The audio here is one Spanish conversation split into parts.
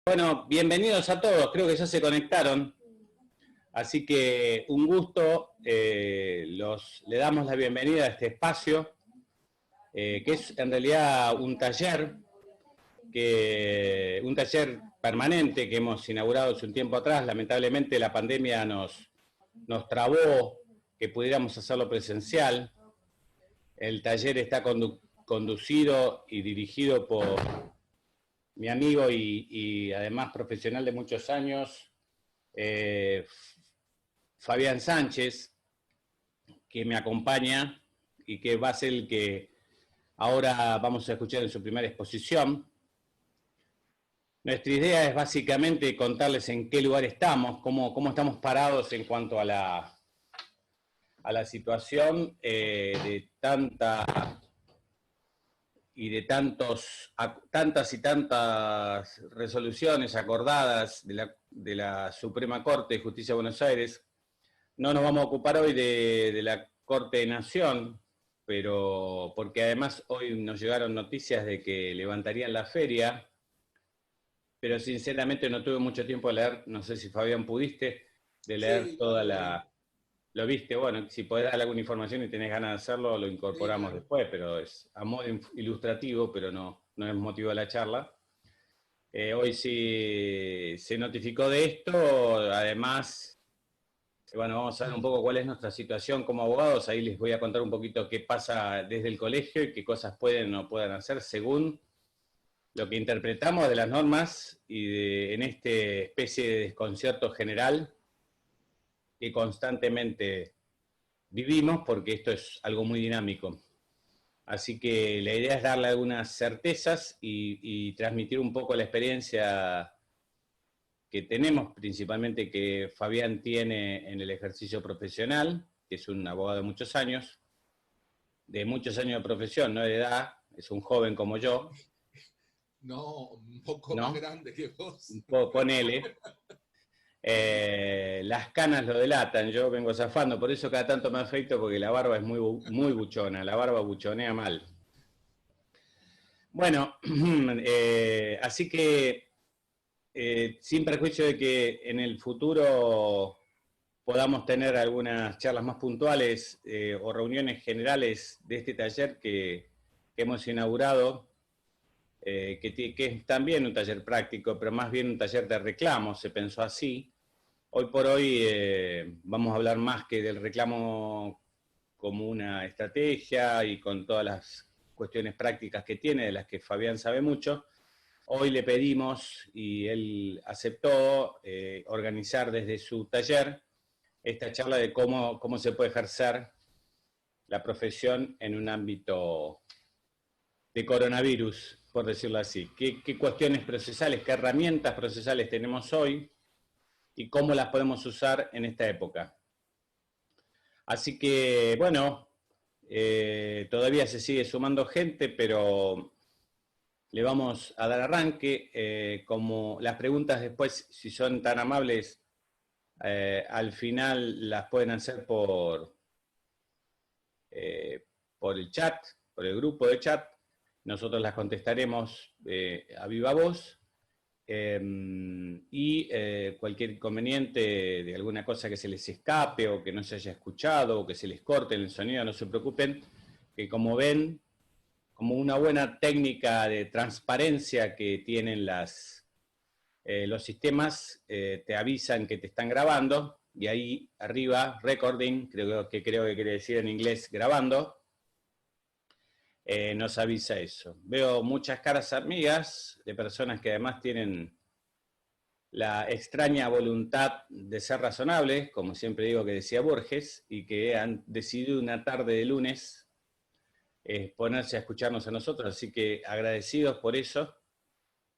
Bueno, bienvenidos a todos, creo que ya se conectaron, así que un gusto, le damos la bienvenida a este espacio, que es en realidad un taller permanente que hemos inaugurado hace un tiempo atrás. Lamentablemente la pandemia nos trabó que pudiéramos hacerlo presencial. El taller está conducido y dirigido por mi amigo y además profesional de muchos años, Fabián Sánchez, que me acompaña y que va a ser el que ahora vamos a escuchar en su primera exposición. Nuestra idea es básicamente contarles en qué lugar estamos, cómo estamos parados en cuanto a la situación de tantas y tantas resoluciones acordadas de la Suprema Corte de Justicia de Buenos Aires. No nos vamos a ocupar hoy de la Corte de Nación, pero porque además hoy nos llegaron noticias de que levantarían la feria, pero sinceramente no tuve mucho tiempo de leer, no sé si Fabián pudiste, de leer Sí, toda lo leí. la... ¿Lo viste? Bueno, si podés dar alguna información y tenés ganas de hacerlo, lo Sí, incorporamos claro. después, pero es a modo ilustrativo, pero no es motivo de la charla. Hoy sí se notificó de esto, además, bueno, vamos a ver un poco cuál es nuestra situación como abogados. Ahí les voy a contar un poquito qué pasa desde el colegio y qué cosas pueden o no puedan hacer según lo que interpretamos de las normas en esta especie de desconcierto general que constantemente vivimos, porque esto es algo muy dinámico. Así que la idea es darle algunas certezas y transmitir un poco la experiencia que tenemos, principalmente que Fabián tiene en el ejercicio profesional, que es un abogado de muchos años de profesión, no de edad, es un joven como yo, No, un poco más ¿no? grande que vos. Ponele. Las canas lo delatan, yo vengo zafando, por eso cada tanto me afeito, porque la barba es muy buchona, la barba buchonea mal. Bueno, así que sin perjuicio de que en el futuro podamos tener algunas charlas más puntuales o reuniones generales de este taller que hemos inaugurado, que es también un taller práctico, pero más bien un taller de reclamo, se pensó así. Hoy por hoy vamos a hablar más que del reclamo como una estrategia y con todas las cuestiones prácticas que tiene, de las que Fabián sabe mucho. Hoy le pedimos, y él aceptó, organizar desde su taller esta charla de cómo se puede ejercer la profesión en un ámbito de coronavirus, por decirlo así. ¿Qué cuestiones procesales, qué herramientas procesales tenemos hoy y cómo las podemos usar en esta época? Así que, bueno, todavía se sigue sumando gente, pero le vamos a dar arranque. Como las preguntas después, si son tan amables, al final las pueden hacer eh, por el chat, por el grupo de chat. Nosotros las contestaremos a viva voz. Cualquier inconveniente de alguna cosa que se les escape o que no se haya escuchado o que se les corte el sonido, no se preocupen, que como ven, como una buena técnica de transparencia que tienen los sistemas, te avisan que te están grabando y ahí arriba, recording, creo que quiere decir en inglés grabando, nos avisa eso. Veo muchas caras amigas de personas que además tienen la extraña voluntad de ser razonables, como siempre digo que decía Borges, y que han decidido una tarde de lunes ponerse a escucharnos a nosotros, así que agradecidos por eso.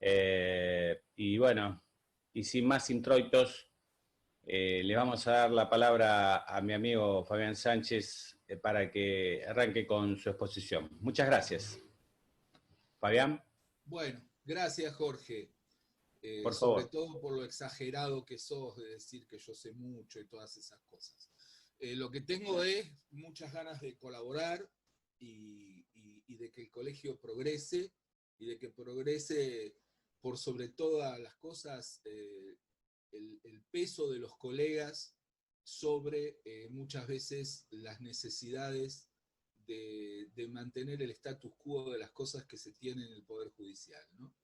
Y bueno, y sin más introitos, le vamos a dar la palabra a mi amigo Fabián Sánchez para que arranque con su exposición. Muchas gracias. Fabián, Bueno, gracias Jorge. por Sobre favor. todo por lo exagerado que sos de decir que yo sé mucho y todas esas cosas. Lo que tengo es muchas ganas de colaborar y de que el colegio progrese y de que progrese por sobre todas las cosas, el peso de los colegas sobre muchas veces las necesidades de mantener el status quo de las cosas que se tienen en el Poder Judicial, ¿no?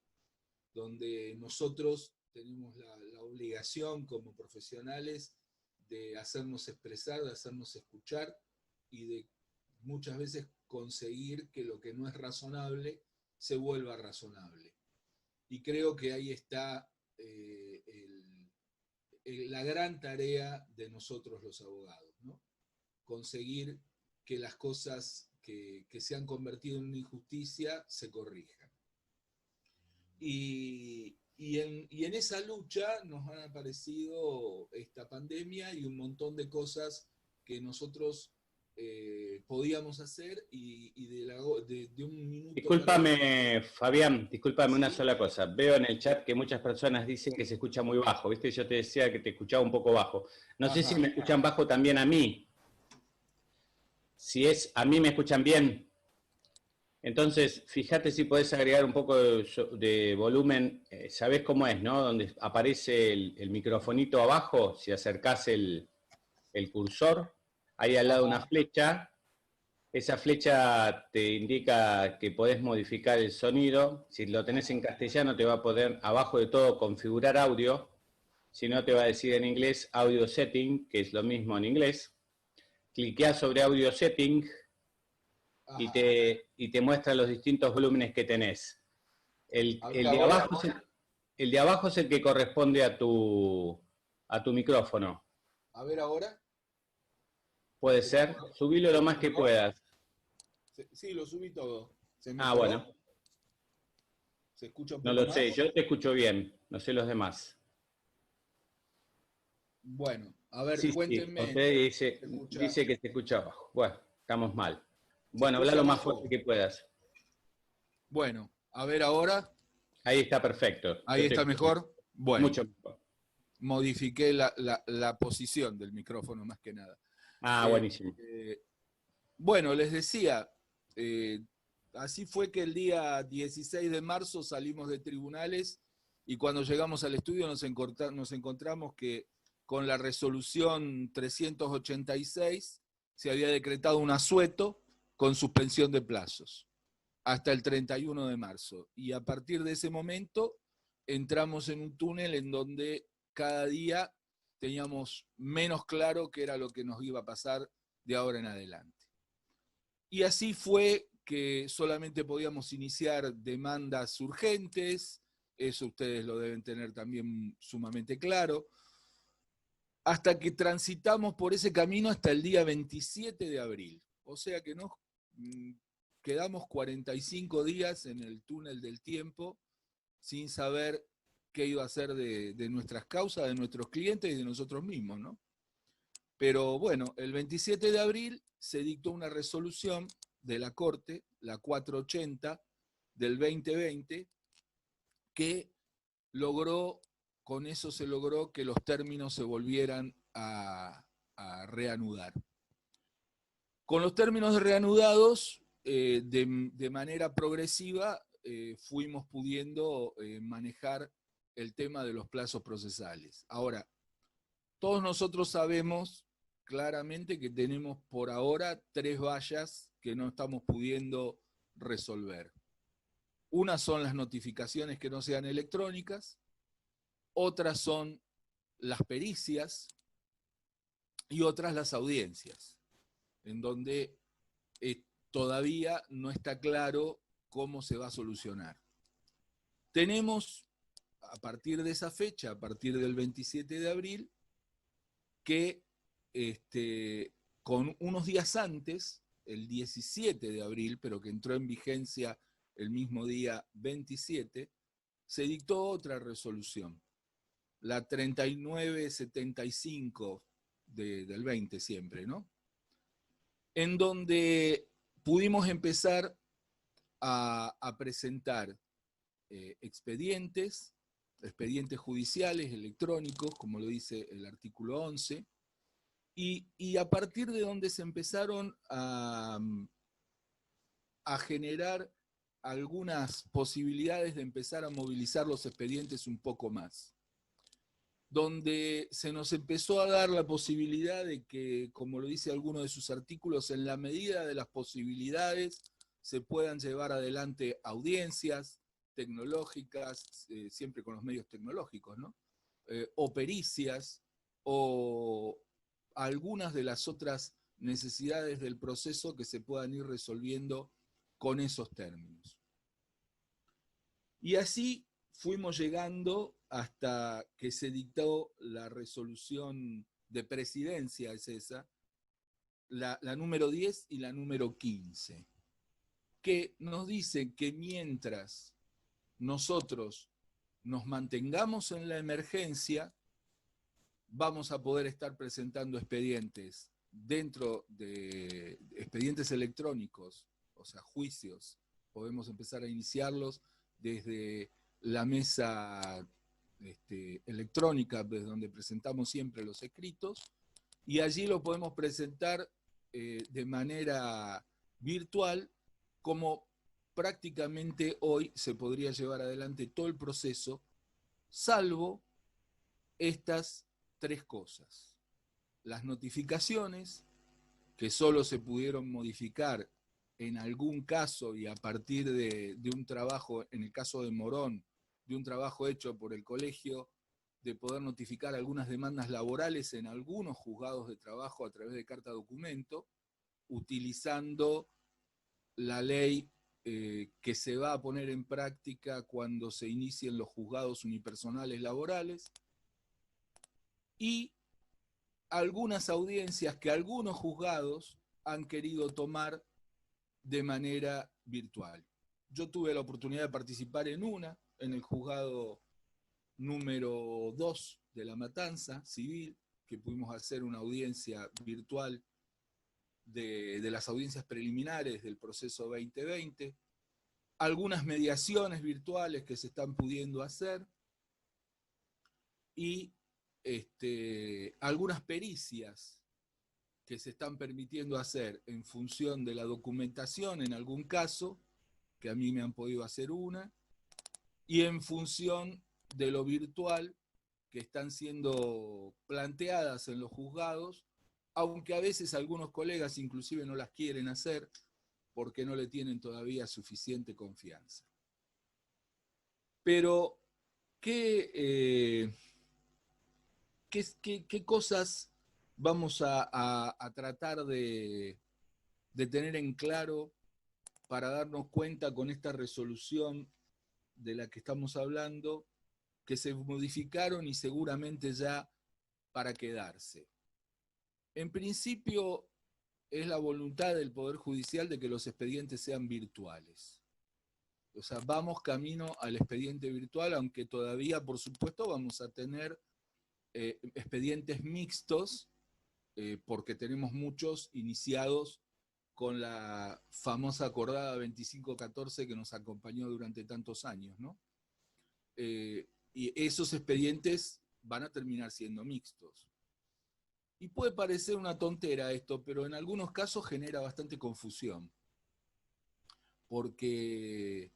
Donde nosotros tenemos la obligación como profesionales de hacernos expresar, de hacernos escuchar y de muchas veces conseguir que lo que no es razonable se vuelva razonable. Y creo que ahí está la gran tarea de nosotros los abogados, ¿no? Conseguir que las cosas que se han convertido en una injusticia se corrijan. Y en esa lucha nos han aparecido esta pandemia y un montón de cosas que nosotros podíamos hacer y de un minuto... Discúlpame, Fabián, discúlpame ¿Sí? una sola cosa. Veo en el chat que muchas personas dicen que se escucha muy bajo, ¿viste? Yo te decía que te escuchaba un poco bajo. No sé si me escuchan bajo también a mí. Si es a mí me escuchan bien. Entonces, fíjate si podés agregar un poco de volumen. ¿Sabés cómo es, no? Donde aparece el microfonito abajo, si acercás el cursor, ahí al lado una flecha. Esa flecha te indica que podés modificar el sonido. Si lo tenés en castellano te va a poder, abajo de todo, configurar audio. Si no, te va a decir en inglés audio setting, que es lo mismo en inglés. Cliqueás sobre audio setting y te muestra los distintos volúmenes que tenés. El de abajo es el que corresponde a tu micrófono. A ver ahora. Puede ser. Subilo lo más que puedas. Sí, lo subí todo. Bueno. ¿Se escucha un No poco lo más? sé, yo te escucho bien, no sé los demás. Bueno, a ver, Sí, cuéntenme. Usted dice que se escucha bajo. Bueno, estamos mal. Bueno, habla lo más fuerte que puedas. Bueno, a ver ahora. Ahí está perfecto. Ahí está mejor. Bueno, mucho mejor. Modifiqué la posición del micrófono más que nada. Buenísimo. Bueno, les decía, así fue que el día 16 de marzo salimos de tribunales y cuando llegamos al estudio nos encontramos que con la resolución 386 se había decretado un asueto con suspensión de plazos hasta el 31 de marzo. Y a partir de ese momento entramos en un túnel en donde cada día teníamos menos claro qué era lo que nos iba a pasar de ahora en adelante. Y así fue que solamente podíamos iniciar demandas urgentes, eso ustedes lo deben tener también sumamente claro, hasta que transitamos por ese camino hasta el día 27 de abril. O sea que nos quedamos 45 días en el túnel del tiempo sin saber qué iba a ser de nuestras causas, de nuestros clientes y de nosotros mismos, ¿no? Pero bueno, el 27 de abril se dictó una resolución de la Corte, la 480 del 2020, que con eso se logró que los términos se volvieran a reanudar. Con los términos reanudados, de manera progresiva, fuimos pudiendo manejar el tema de los plazos procesales. Ahora, todos nosotros sabemos claramente que tenemos por ahora 3 vallas que no estamos pudiendo resolver. Una son las notificaciones que no sean electrónicas, otras son las pericias y otras las audiencias, en donde todavía no está claro cómo se va a solucionar. Tenemos, a partir de esa fecha, a partir del 27 de abril, que con unos días antes, el 17 de abril, pero que entró en vigencia el mismo día 27, se dictó otra resolución, la 3975 del 20 siempre, ¿no? En donde pudimos empezar a presentar expedientes judiciales electrónicos, como lo dice el artículo 11, y a partir de donde se empezaron a generar algunas posibilidades de empezar a movilizar los expedientes un poco más, donde se nos empezó a dar la posibilidad de que, como lo dice alguno de sus artículos, en la medida de las posibilidades se puedan llevar adelante audiencias tecnológicas, siempre con los medios tecnológicos, ¿no? O pericias, o algunas de las otras necesidades del proceso que se puedan ir resolviendo con esos términos. Y así fuimos llegando hasta que se dictó la resolución de presidencia, es esa, la número 10 y la número 15, que nos dicen que mientras nosotros nos mantengamos en la emergencia, vamos a poder estar presentando expedientes dentro de expedientes electrónicos, o sea, juicios. Podemos empezar a iniciarlos desde la mesa electrónica, desde donde presentamos siempre los escritos, y allí lo podemos presentar de manera virtual, como prácticamente hoy se podría llevar adelante todo el proceso, salvo estas tres cosas. Las notificaciones, que solo se pudieron modificar en algún caso y a partir de un trabajo, en el caso de Morón, de un trabajo hecho por el colegio, de poder notificar algunas demandas laborales en algunos juzgados de trabajo a través de carta documento, utilizando la ley que se va a poner en práctica cuando se inicien los juzgados unipersonales laborales, y algunas audiencias que algunos juzgados han querido tomar de manera virtual. Yo tuve la oportunidad de participar en una, en el juzgado número 2 de La Matanza, civil, que pudimos hacer una audiencia virtual de las audiencias preliminares del proceso 2020, algunas mediaciones virtuales que se están pudiendo hacer, y algunas pericias que se están permitiendo hacer en función de la documentación en algún caso, que a mí me han podido hacer una, y en función de lo virtual que están siendo planteadas en los juzgados, aunque a veces algunos colegas inclusive no las quieren hacer porque no le tienen todavía suficiente confianza. Pero, ¿qué cosas vamos a tratar de tener en claro para darnos cuenta con esta resolución de la que estamos hablando, que se modificaron y seguramente ya para quedarse? En principio, es la voluntad del Poder Judicial de que los expedientes sean virtuales. O sea, vamos camino al expediente virtual, aunque todavía, por supuesto, vamos a tener expedientes mixtos, porque tenemos muchos iniciados con la famosa acordada 2514 que nos acompañó durante tantos años, ¿no? Y esos expedientes van a terminar siendo mixtos. Y puede parecer una tontera esto, pero en algunos casos genera bastante confusión, porque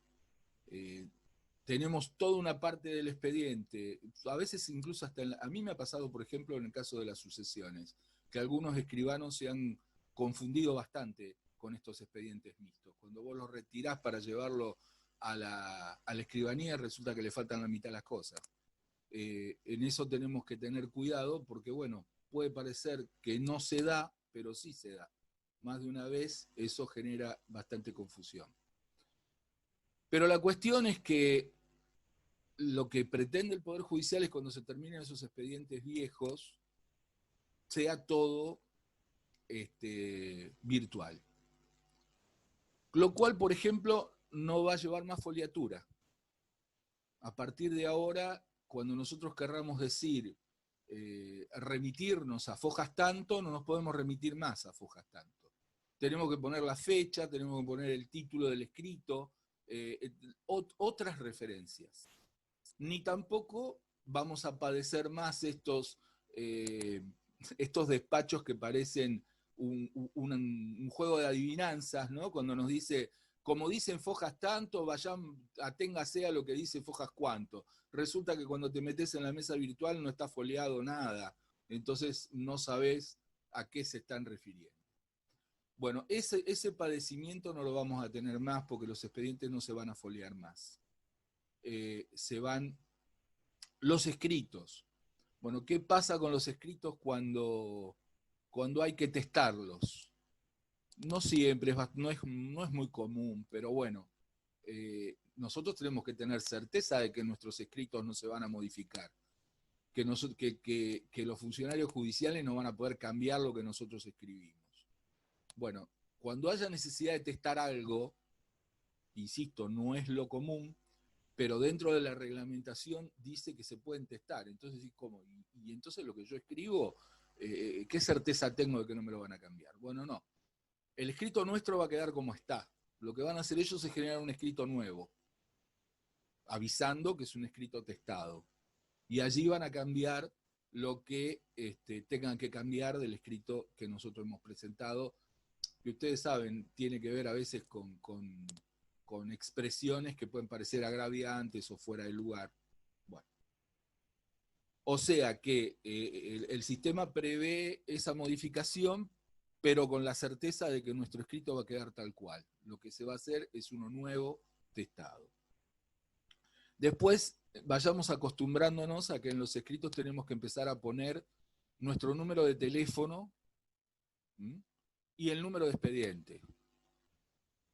tenemos toda una parte del expediente, a veces incluso hasta a mí me ha pasado, por ejemplo, en el caso de las sucesiones, que algunos escribanos se han confundido bastante con estos expedientes mixtos. Cuando vos los retirás para llevarlo a la escribanía, resulta que le faltan la mitad de las cosas. En eso tenemos que tener cuidado, porque bueno, puede parecer que no se da, pero sí se da. Más de una vez eso genera bastante confusión. Pero la cuestión es que lo que pretende el Poder Judicial es, cuando se terminen esos expedientes viejos, sea todo virtual. Lo cual, por ejemplo, no va a llevar más foliatura. A partir de ahora, cuando nosotros querramos decir remitirnos a fojas tanto, no nos podemos remitir más a fojas tanto. Tenemos que poner la fecha, tenemos que poner el título del escrito, otras referencias. Ni tampoco vamos a padecer más estos despachos que parecen un juego de adivinanzas, ¿no? Cuando nos dice como dicen Fojas tanto, aténgase a lo que dice Fojas cuánto. Resulta que cuando te metes en la mesa virtual no está foliado nada, entonces no sabes a qué se están refiriendo. Bueno, ese padecimiento no lo vamos a tener más porque los expedientes no se van a foliar más. Se van los escritos. Bueno, ¿qué pasa con los escritos cuando hay que testarlos? No siempre, no es muy común, pero bueno, nosotros tenemos que tener certeza de que nuestros escritos no se van a modificar, que los funcionarios judiciales no van a poder cambiar lo que nosotros escribimos. Bueno, cuando haya necesidad de testar algo, insisto, no es lo común, pero dentro de la reglamentación dice que se pueden testar. Entonces, ¿cómo? Y entonces lo que yo escribo, ¿qué certeza tengo de que no me lo van a cambiar? Bueno, no. El escrito nuestro va a quedar como está. Lo que van a hacer ellos es generar un escrito nuevo, avisando que es un escrito testado. Y allí van a cambiar lo que tengan que cambiar del escrito que nosotros hemos presentado, que ustedes saben, tiene que ver a veces con expresiones que pueden parecer agraviantes o fuera de lugar. Bueno. O sea que el sistema prevé esa modificación, pero con la certeza de que nuestro escrito va a quedar tal cual. Lo que se va a hacer es uno nuevo, testado. Después vayamos acostumbrándonos a que en los escritos tenemos que empezar a poner nuestro número de teléfono y el número de expediente,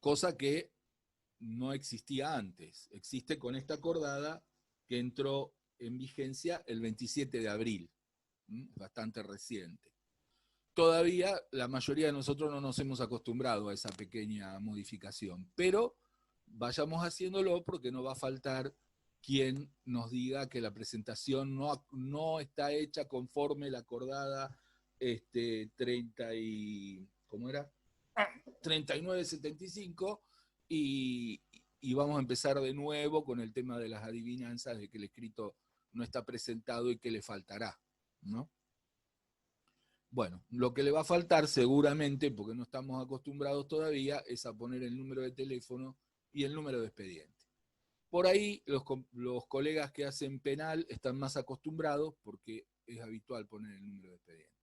cosa que no existía antes. Existe con esta acordada que entró en vigencia el 27 de abril, bastante reciente. Todavía la mayoría de nosotros no nos hemos acostumbrado a esa pequeña modificación, pero vayamos haciéndolo porque no va a faltar quien nos diga que la presentación no está hecha conforme la acordada 3975 y vamos a empezar de nuevo con el tema de las adivinanzas de que el escrito no está presentado y que le faltará, ¿no? Bueno, lo que le va a faltar seguramente, porque no estamos acostumbrados todavía, es a poner el número de teléfono y el número de expediente. Por ahí los colegas que hacen penal están más acostumbrados porque es habitual poner el número de expediente.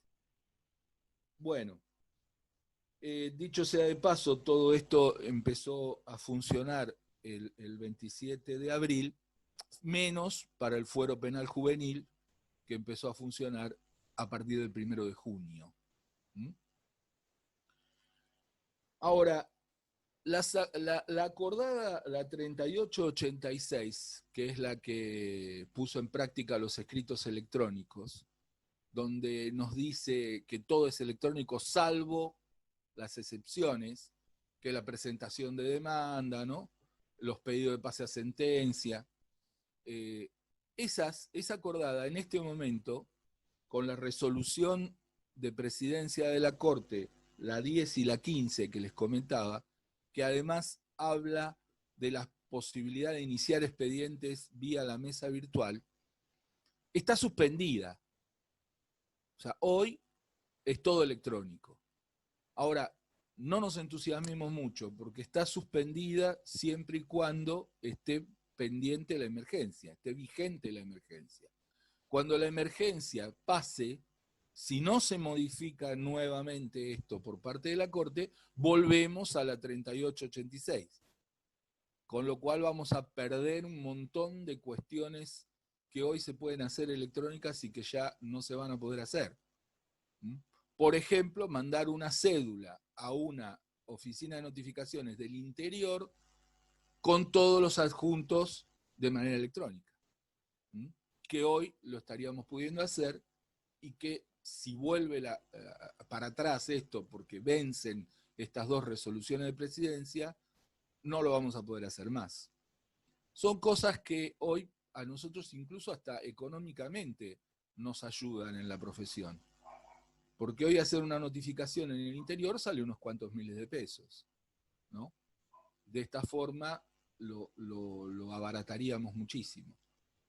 Bueno, dicho sea de paso, todo esto empezó a funcionar el 27 de abril, menos para el fuero penal juvenil, que empezó a funcionar a partir del 1 de junio. Ahora, la acordada, la 3886, que es la que puso en práctica los escritos electrónicos, donde nos dice que todo es electrónico salvo las excepciones, que la presentación de demanda, ¿no? Los pedidos de pase a sentencia. Esa acordada en este momento, con la resolución de presidencia de la Corte, la 10 y la 15 que les comentaba, que además habla de la posibilidad de iniciar expedientes vía la mesa virtual, está suspendida. O sea, hoy es todo electrónico. Ahora, no nos entusiasmemos mucho, porque está suspendida siempre y cuando esté pendiente la emergencia, esté vigente la emergencia. Cuando la emergencia pase, si no se modifica nuevamente esto por parte de la Corte, volvemos a la 3886. Con lo cual vamos a perder un montón de cuestiones que hoy se pueden hacer electrónicas y que ya no se van a poder hacer. Por ejemplo, mandar una cédula a una oficina de notificaciones del interior con todos los adjuntos de manera electrónica, que hoy lo estaríamos pudiendo hacer y que si vuelve para atrás esto porque vencen estas dos resoluciones de presidencia, no lo vamos a poder hacer más. Son cosas que hoy a nosotros incluso hasta económicamente nos ayudan en la profesión. Porque hoy hacer una notificación en el interior sale unos cuantos miles de pesos, ¿no? De esta forma lo abarataríamos muchísimo.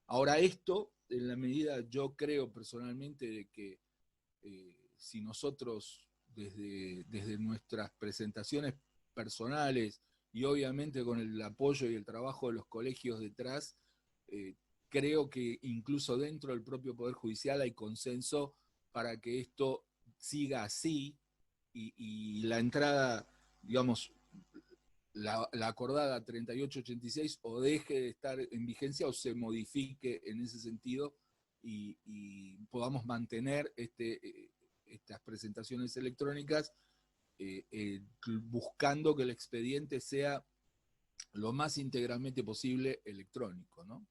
Ahora esto, en la medida, yo creo personalmente de que si nosotros desde nuestras presentaciones personales y obviamente con el apoyo y el trabajo de los colegios detrás, creo que incluso dentro del propio Poder Judicial hay consenso para que esto siga así y la entrada, digamos, la acordada 3886 o deje de estar en vigencia o se modifique en ese sentido y podamos mantener estas presentaciones electrónicas buscando que el expediente sea lo más íntegramente posible electrónico, ¿no?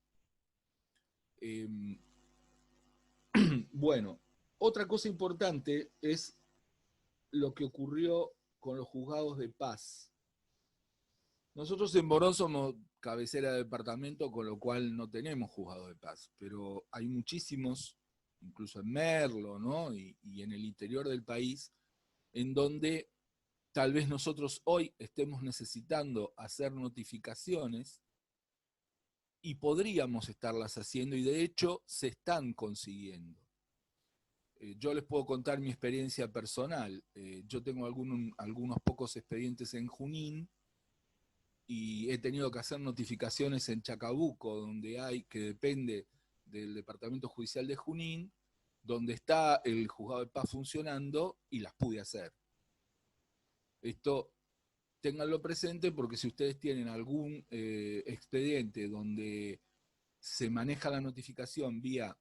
Bueno, otra cosa importante es lo que ocurrió con los juzgados de paz. Nosotros en Morón somos cabecera de departamento, con lo cual no tenemos juzgados de paz, pero hay muchísimos, incluso en Merlo, ¿no? y en el interior del país, en donde tal vez nosotros hoy estemos necesitando hacer notificaciones y podríamos estarlas haciendo, y de hecho se están consiguiendo. Yo les puedo contar mi experiencia personal. Yo tengo algunos pocos expedientes en Junín y he tenido que hacer notificaciones en Chacabuco, que depende del Departamento Judicial de Junín, donde está el juzgado de paz funcionando, y las pude hacer. Esto ténganlo presente, porque si ustedes tienen algún expediente donde se maneja la notificación vía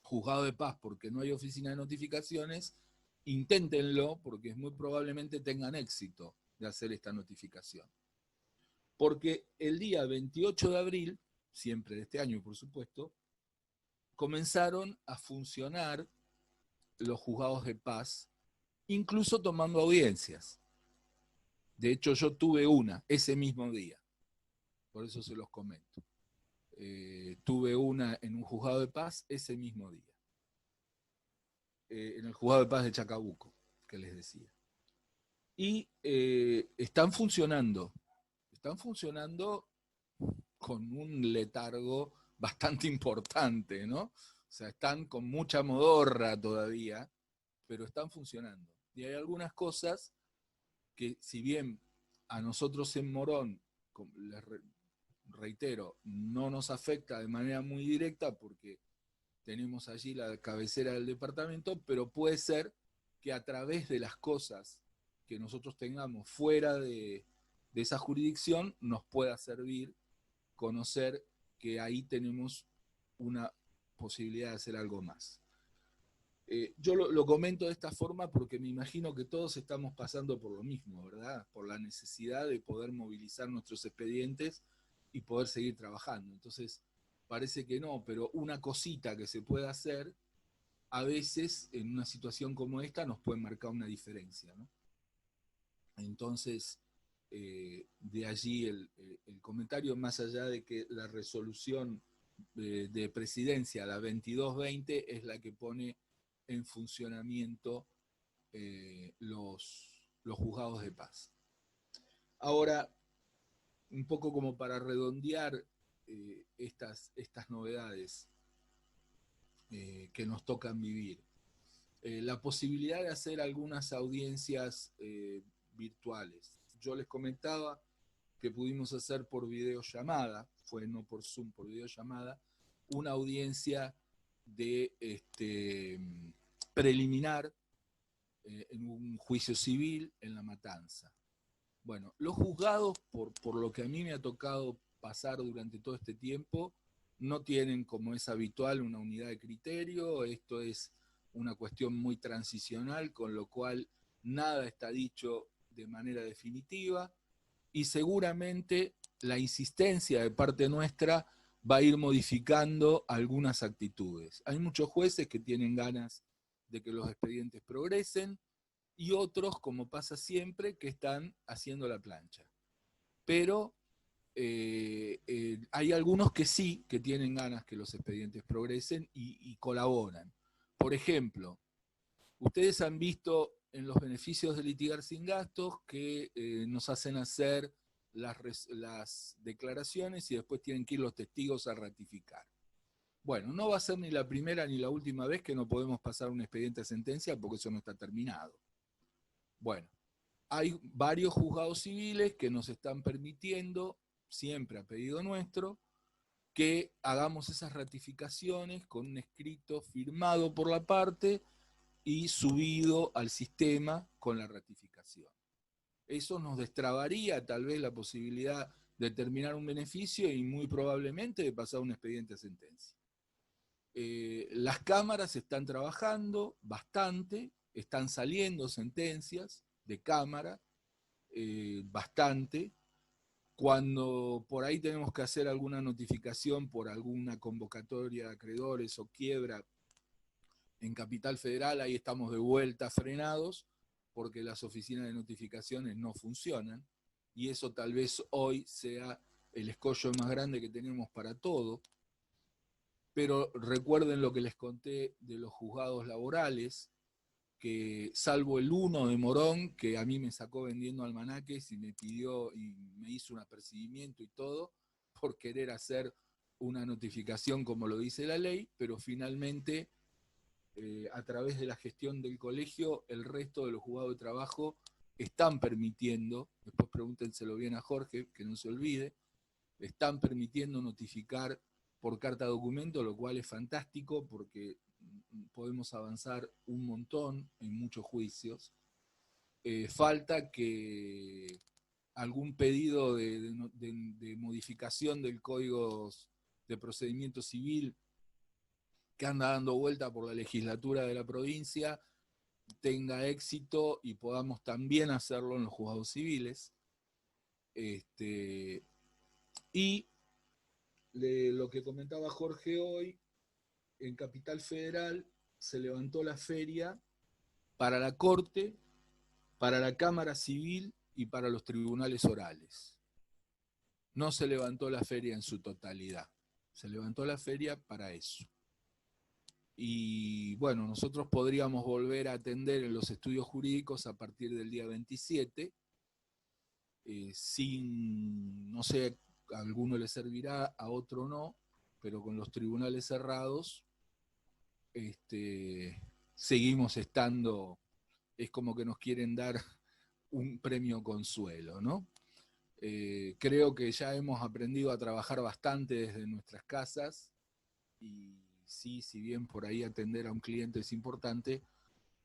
juzgado de paz porque no hay oficina de notificaciones, inténtenlo, porque muy probablemente tengan éxito de hacer esta notificación. Porque el día 28 de abril, siempre de este año por supuesto, comenzaron a funcionar los juzgados de paz, incluso tomando audiencias. De hecho, yo tuve una ese mismo día, por eso se los comento. Tuve una en un juzgado de paz ese mismo día. En el juzgado de paz de Chacabuco, que les decía. Y están funcionando con un letargo bastante importante, ¿no? O sea, están con mucha modorra todavía, pero están funcionando. Y hay algunas cosas que, si bien a nosotros en Morón, les reitero, no nos afecta de manera muy directa porque tenemos allí la cabecera del departamento, pero puede ser que a través de las cosas que nosotros tengamos fuera de esa jurisdicción nos pueda servir conocer que ahí tenemos una posibilidad de hacer algo más. Yo lo comento de esta forma porque me imagino que todos estamos pasando por lo mismo, ¿verdad? Por la necesidad de poder movilizar nuestros expedientes y poder seguir trabajando. Entonces, parece que no, pero una cosita que se pueda hacer, a veces en una situación como esta nos puede marcar una diferencia, ¿no? Entonces, de allí el comentario, más allá de que la resolución de presidencia, la 2220, es la que pone en funcionamiento los juzgados de paz. Ahora, un poco como para redondear estas novedades que nos tocan vivir. La posibilidad de hacer algunas audiencias virtuales. Yo les comentaba que pudimos hacer por videollamada, fue no por Zoom, por videollamada, una audiencia de preliminar en un juicio civil en La Matanza. Bueno, los juzgados, por lo que a mí me ha tocado pasar durante todo este tiempo, no tienen, como es habitual, una unidad de criterio. Esto es una cuestión muy transicional, con lo cual nada está dicho de manera definitiva, y seguramente la insistencia de parte nuestra va a ir modificando algunas actitudes. Hay muchos jueces que tienen ganas de que los expedientes progresen, y otros, como pasa siempre, que están haciendo la plancha. Pero hay algunos que sí, que tienen ganas que los expedientes progresen y colaboran. Por ejemplo, ustedes han visto en los beneficios de litigar sin gastos que nos hacen hacer las declaraciones y después tienen que ir los testigos a ratificar. Bueno, no va a ser ni la primera ni la última vez que no podemos pasar un expediente a sentencia porque eso no está terminado. Bueno, hay varios juzgados civiles que nos están permitiendo, siempre a pedido nuestro, que hagamos esas ratificaciones con un escrito firmado por la parte y subido al sistema con la ratificación. Eso nos destrabaría tal vez la posibilidad de terminar un beneficio y muy probablemente de pasar un expediente a sentencia. Las cámaras están trabajando bastante, están saliendo sentencias de cámara, bastante. Cuando por ahí tenemos que hacer alguna notificación por alguna convocatoria de acreedores o quiebra en Capital Federal, ahí estamos de vuelta frenados porque las oficinas de notificaciones no funcionan y eso tal vez hoy sea el escollo más grande que tenemos para todo. Pero recuerden lo que les conté de los juzgados laborales, que salvo el 1 de Morón, que a mí me sacó vendiendo almanaques y me pidió y me hizo un apercibimiento y todo, por querer hacer una notificación como lo dice la ley, pero finalmente a través de la gestión del colegio, el resto de los juzgados de trabajo están permitiendo, después pregúntenselo bien a Jorge, que no se olvide, están permitiendo notificar por carta documento, lo cual es fantástico porque podemos avanzar un montón en muchos juicios. Falta que algún pedido de modificación del Código de Procedimiento Civil que anda dando vuelta por la legislatura de la provincia tenga éxito y podamos también hacerlo en los juzgados civiles. Y lo que comentaba Jorge hoy, en Capital Federal se levantó la feria para la Corte, para la Cámara Civil y para los tribunales orales. No se levantó la feria en su totalidad, se levantó la feria para eso. Y bueno, nosotros podríamos volver a atender en los estudios jurídicos a partir del día 27, sin, no sé, a alguno le servirá, a otro no, pero con los tribunales cerrados, seguimos estando, es como que nos quieren dar un premio consuelo, ¿no? Creo que ya hemos aprendido a trabajar bastante desde nuestras casas y sí, si bien por ahí atender a un cliente es importante,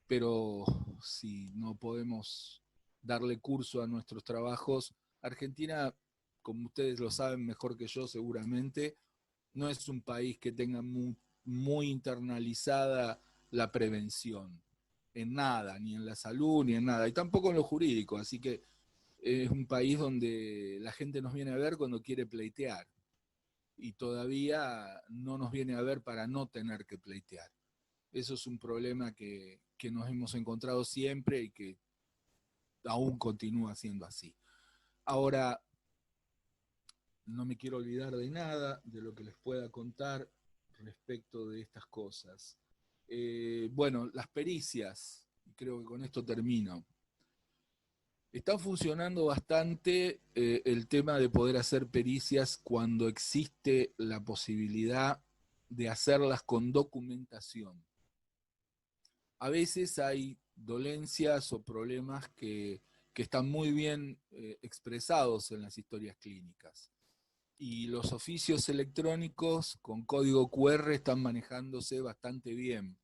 pero si no podemos darle curso a nuestros trabajos, Argentina, como ustedes lo saben mejor que yo seguramente, no es un país que tenga muy internalizada la prevención, en nada, ni en la salud, ni en nada, y tampoco en lo jurídico, así que es un país donde la gente nos viene a ver cuando quiere pleitear, y todavía no nos viene a ver para no tener que pleitear. Eso es un problema que nos hemos encontrado siempre y que aún continúa siendo así. Ahora, no me quiero olvidar de nada, de lo que les pueda contar respecto de estas cosas. Bueno, las pericias, creo que con esto termino. Está funcionando bastante el tema de poder hacer pericias cuando existe la posibilidad de hacerlas con documentación. A veces hay dolencias o problemas que están muy bien expresados en las historias clínicas. Y los oficios electrónicos con código QR están manejándose bastante bien.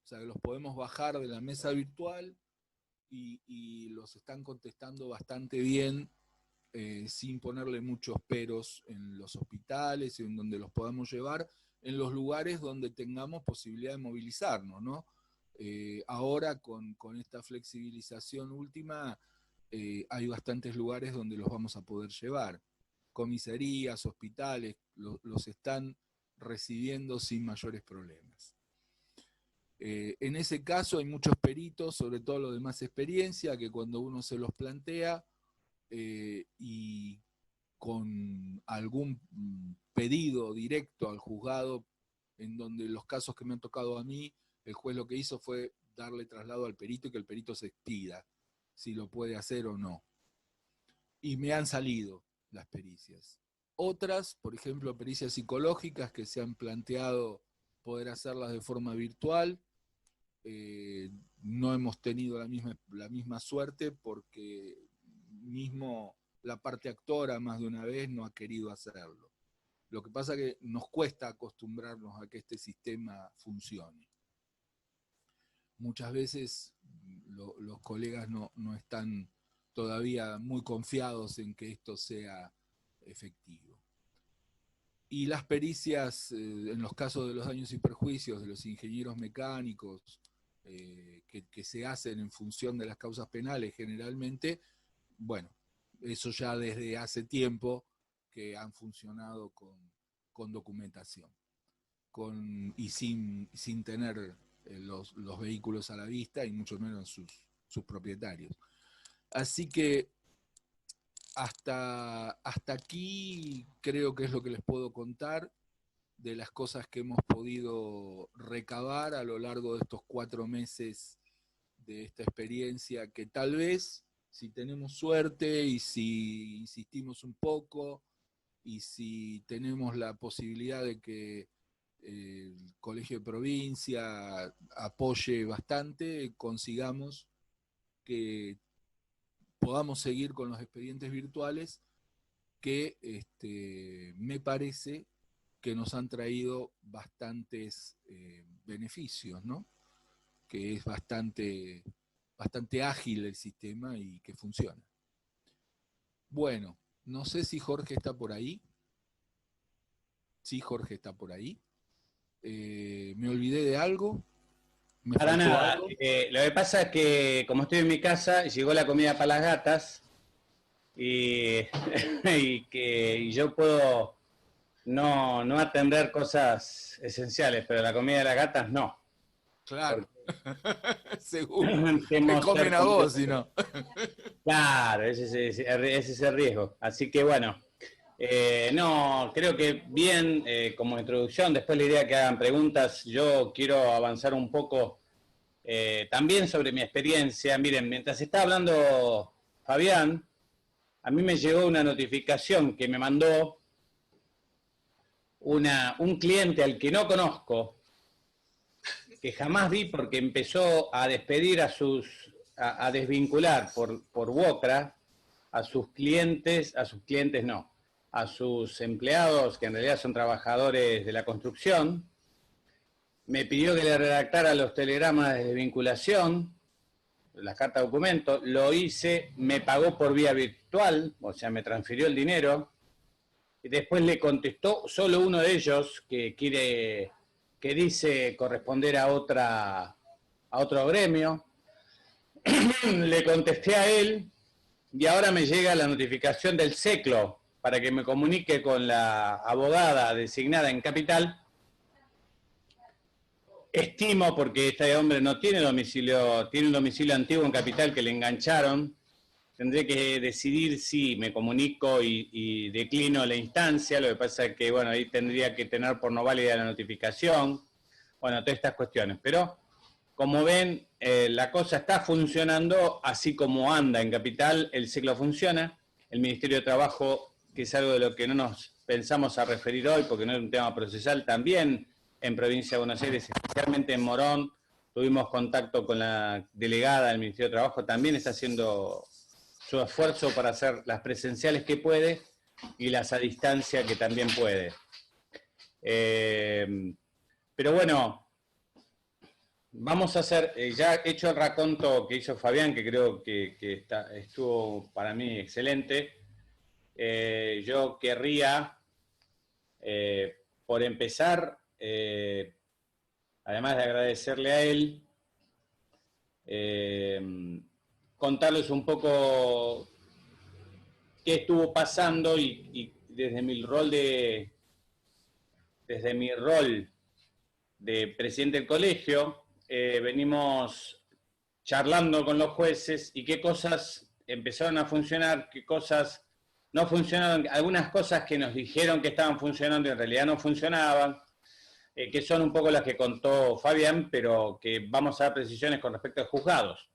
O sea, que los podemos bajar de la mesa virtual y los están contestando bastante bien, sin ponerle muchos peros en los hospitales y en donde los podamos llevar, en los lugares donde tengamos posibilidad de movilizarnos, ¿no? Ahora con esta flexibilización última, hay bastantes lugares donde los vamos a poder llevar. Comisarías, hospitales, los están recibiendo sin mayores problemas. En ese caso hay muchos peritos, sobre todo los de más experiencia, que cuando uno se los plantea y con algún pedido directo al juzgado, en donde los casos que me han tocado a mí, el juez lo que hizo fue darle traslado al perito y que el perito se expida si lo puede hacer o no. Y me han salido las pericias. Otras, por ejemplo, pericias psicológicas que se han planteado poder hacerlas de forma virtual, no hemos tenido la misma suerte porque mismo la parte actora más de una vez no ha querido hacerlo. Lo que pasa es que nos cuesta acostumbrarnos a que este sistema funcione. Muchas veces los colegas no están todavía muy confiados en que esto sea efectivo. Y las pericias, en los casos de los daños y perjuicios de los ingenieros mecánicos, que se hacen en función de las causas penales generalmente, bueno, eso ya desde hace tiempo que han funcionado con documentación y sin tener los vehículos a la vista y mucho menos sus propietarios. Así que hasta aquí creo que es lo que les puedo contar de las cosas que hemos podido recabar a lo largo de estos 4 meses de esta experiencia, que tal vez, si tenemos suerte y si insistimos un poco y si tenemos la posibilidad de que el Colegio de Provincia apoye bastante, consigamos que podamos seguir con los expedientes virtuales que me parece que nos han traído bastantes beneficios, ¿no? Que es bastante ágil el sistema y que funciona. Bueno, no sé si Jorge está por ahí. Sí, Jorge está por ahí. ¿Me olvidé de algo? ¿Me Para faltó nada. algo? Lo que pasa es que, como estoy en mi casa, llegó la comida para las gatas y, y yo puedo no atender cosas esenciales, pero la comida de las gatas no. Claro. Seguro. Te Temo comen ser a comido. vos, si no. Claro, ese es el riesgo. Así que bueno, no, creo que bien, como introducción, después la idea que hagan preguntas, yo quiero avanzar un poco también sobre mi experiencia. Miren, mientras está hablando Fabián, a mí me llegó una notificación que me mandó un cliente al que no conozco, que jamás vi porque empezó a despedir a desvincular por Wokra a sus clientes no, a sus empleados, que en realidad son trabajadores de la construcción. Me pidió que le redactara los telegramas de desvinculación, las cartas de documento, lo hice, me pagó por vía virtual, o sea, me transfirió el dinero, y después le contestó solo uno de ellos que dice corresponder a otro gremio. Le contesté a él y ahora me llega la notificación del SECLO para que me comunique con la abogada designada en Capital. Estimo, porque este hombre no tiene domicilio, tiene un domicilio antiguo en Capital que le engancharon. Tendré que decidir si me comunico y declino la instancia. Lo que pasa es que, bueno, ahí tendría que tener por no válida la notificación. Bueno, todas estas cuestiones. Pero, como ven, la cosa está funcionando así como anda en Capital. El ciclo funciona. El Ministerio de Trabajo, que es algo de lo que no nos pensamos a referir hoy, porque no es un tema procesal, también en Provincia de Buenos Aires, especialmente en Morón, tuvimos contacto con la delegada del Ministerio de Trabajo, también está haciendo su esfuerzo para hacer las presenciales que puede y las a distancia que también puede. Pero bueno, vamos a hacer, ya he hecho el raconto que hizo Fabián, que creo que estuvo para mí excelente. Yo querría, por empezar, además de agradecerle a él, contarles un poco qué estuvo pasando y desde mi rol de presidente del colegio, venimos charlando con los jueces y qué cosas empezaron a funcionar, qué cosas no funcionaron, algunas cosas que nos dijeron que estaban funcionando y en realidad no funcionaban, que son un poco las que contó Fabián, pero que vamos a dar precisiones con respecto a juzgados.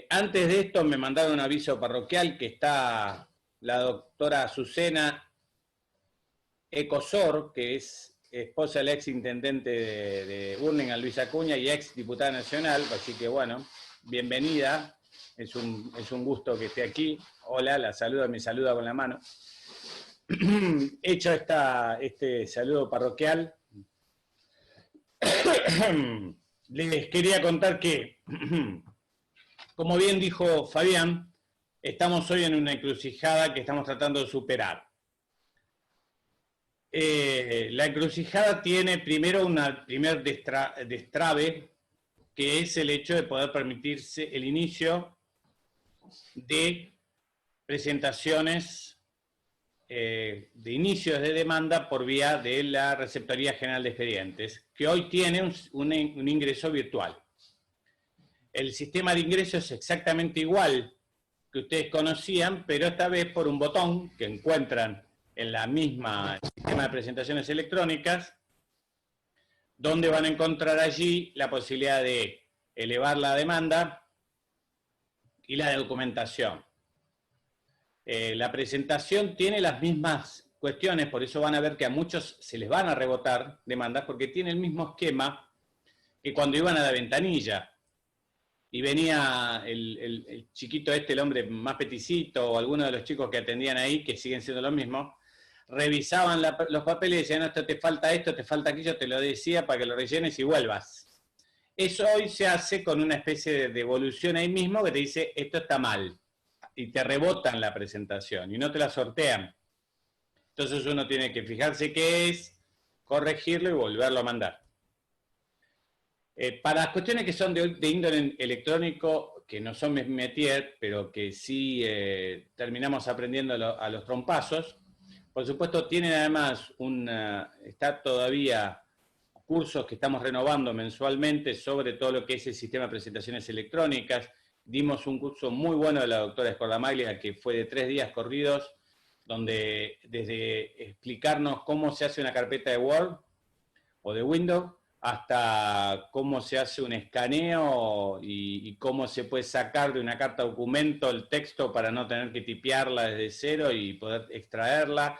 Antes de esto me mandaron un aviso parroquial que está la doctora Azucena Ecosor, que es esposa del ex intendente de Burlingame, Luis Acuña, y ex diputada nacional, así que bueno, bienvenida, es un gusto que esté aquí. Hola, la saluda, me saluda con la mano. Hecho este saludo parroquial, les quería contar que, como bien dijo Fabián, estamos hoy en una encrucijada que estamos tratando de superar. La encrucijada tiene primero una primer destrave, que es el hecho de poder permitirse el inicio de presentaciones de inicios de demanda por vía de la Receptoría General de Expedientes, que hoy tiene un ingreso virtual. El sistema de ingreso es exactamente igual que ustedes conocían, pero esta vez por un botón que encuentran en la misma sistema de presentaciones electrónicas, donde van a encontrar allí la posibilidad de elevar la demanda y la documentación. La presentación tiene las mismas cuestiones, por eso van a ver que a muchos se les van a rebotar demandas, porque tiene el mismo esquema que cuando iban a la ventanilla y venía el chiquito el hombre más peticito, o alguno de los chicos que atendían ahí, que siguen siendo los mismos, revisaban los papeles y decían, no, esto te falta aquello, te lo decía para que lo rellenes y vuelvas. Eso hoy se hace con una especie de devolución ahí mismo que te dice, esto está mal, y te rebotan la presentación y no te la sortean. Entonces uno tiene que fijarse qué es, corregirlo y volverlo a mandar. Para las cuestiones que son de índole electrónico, que no son métier, pero que sí terminamos aprendiendo a los trompazos, por supuesto tienen además está todavía cursos que estamos renovando mensualmente sobre todo lo que es el sistema de presentaciones electrónicas. Dimos un curso muy bueno de la doctora Scorlamaglia, que fue de 3 días corridos, donde desde explicarnos cómo se hace una carpeta de Word o de Windows, hasta cómo se hace un escaneo y cómo se puede sacar de una carta documento el texto para no tener que tipearla desde cero y poder extraerla.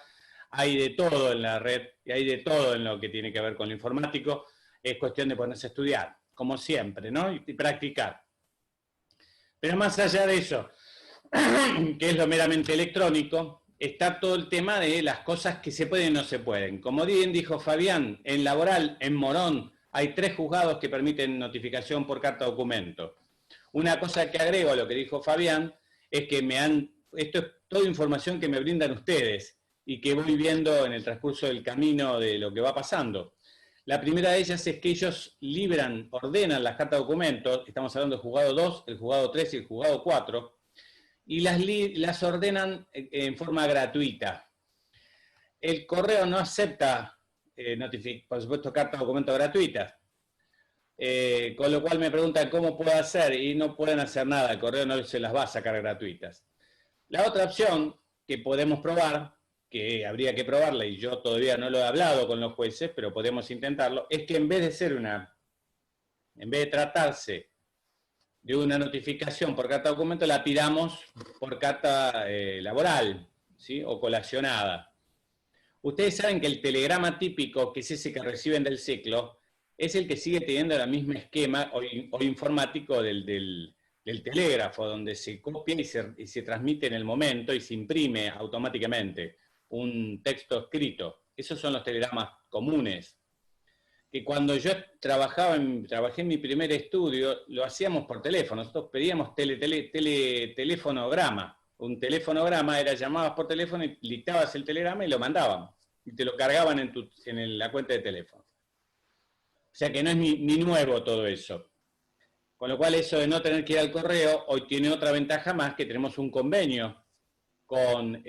Hay de todo en la red y hay de todo en lo que tiene que ver con lo informático. Es cuestión de ponerse a estudiar, como siempre, ¿no? Y practicar. Pero más allá de eso, que es lo meramente electrónico, está todo el tema de las cosas que se pueden y no se pueden. Como bien dijo Fabián, en laboral, en Morón, hay 3 juzgados que permiten notificación por carta documento. Una cosa que agrego a lo que dijo Fabián es que esto es toda información que me brindan ustedes y que voy viendo en el transcurso del camino de lo que va pasando. La primera de ellas es que ellos ordenan las cartas de documentos, estamos hablando del juzgado 2, el juzgado 3 y el juzgado 4, y las ordenan en forma gratuita. El correo no acepta, por supuesto, cartas de documentos gratuitas, con lo cual me preguntan cómo puedo hacer, y no pueden hacer nada, el correo no se las va a sacar gratuitas. La otra opción que podemos probar, que habría que probarla, y yo todavía no lo he hablado con los jueces, pero podemos intentarlo, es que en vez de tratarse de una notificación por carta de documento, la pidamos por carta laboral, ¿sí? O colacionada. Ustedes saben que el telegrama típico, que es ese que reciben del ciclo, es el que sigue teniendo el mismo esquema o informático del telégrafo, donde se copia y se transmite en el momento y se imprime automáticamente un texto escrito. Esos son los telegramas comunes. Que cuando yo trabajé en mi primer estudio, lo hacíamos por teléfono. Nosotros pedíamos telefonograma. Un telefonograma era llamabas por teléfono y dictabas el telegrama y lo mandaban. Y te lo cargaban en la cuenta de teléfono. O sea que no es ni nuevo todo eso. Con lo cual eso de no tener que ir al correo, hoy tiene otra ventaja más, que tenemos un convenio con...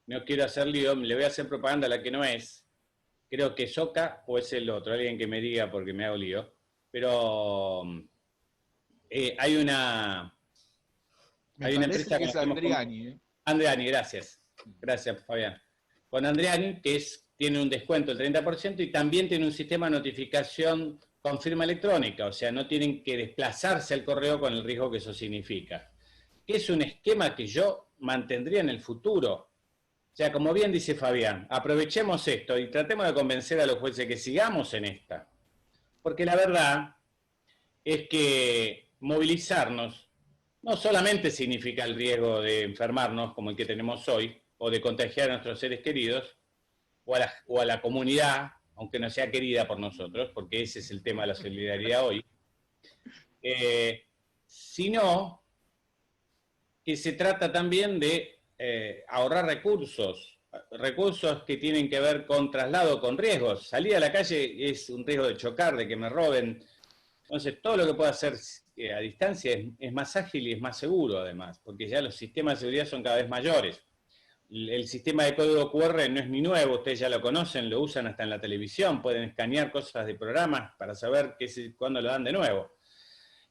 no quiero hacer lío, le voy a hacer propaganda a la que no es. Creo que Soca o es el otro, alguien que me diga porque me hago lío. Pero hay una empresa que es Andriani. Andriani, gracias. Gracias, Fabián. Con Andriani, que tiene un descuento del 30% y también tiene un sistema de notificación con firma electrónica, o sea, no tienen que desplazarse al correo con el riesgo que eso significa. Es un esquema que yo mantendría en el futuro. sea, como bien dice Fabián, aprovechemos esto y tratemos de convencer a los jueces que sigamos en esta. Porque la verdad es que movilizarnos no solamente significa el riesgo de enfermarnos como el que tenemos hoy, o de contagiar a nuestros seres queridos, o a la comunidad, aunque no sea querida por nosotros, porque ese es el tema de la solidaridad hoy, sino que se trata también de ahorrar recursos que tienen que ver con traslado, con riesgos. Salir a la calle es un riesgo de chocar, de que me roben. Entonces, todo lo que pueda hacer a distancia es más ágil y es más seguro, además, porque ya los sistemas de seguridad son cada vez mayores. El sistema de código QR no es ni nuevo, ustedes ya lo conocen, lo usan hasta en la televisión, pueden escanear cosas de programas para saber cuándo lo dan de nuevo.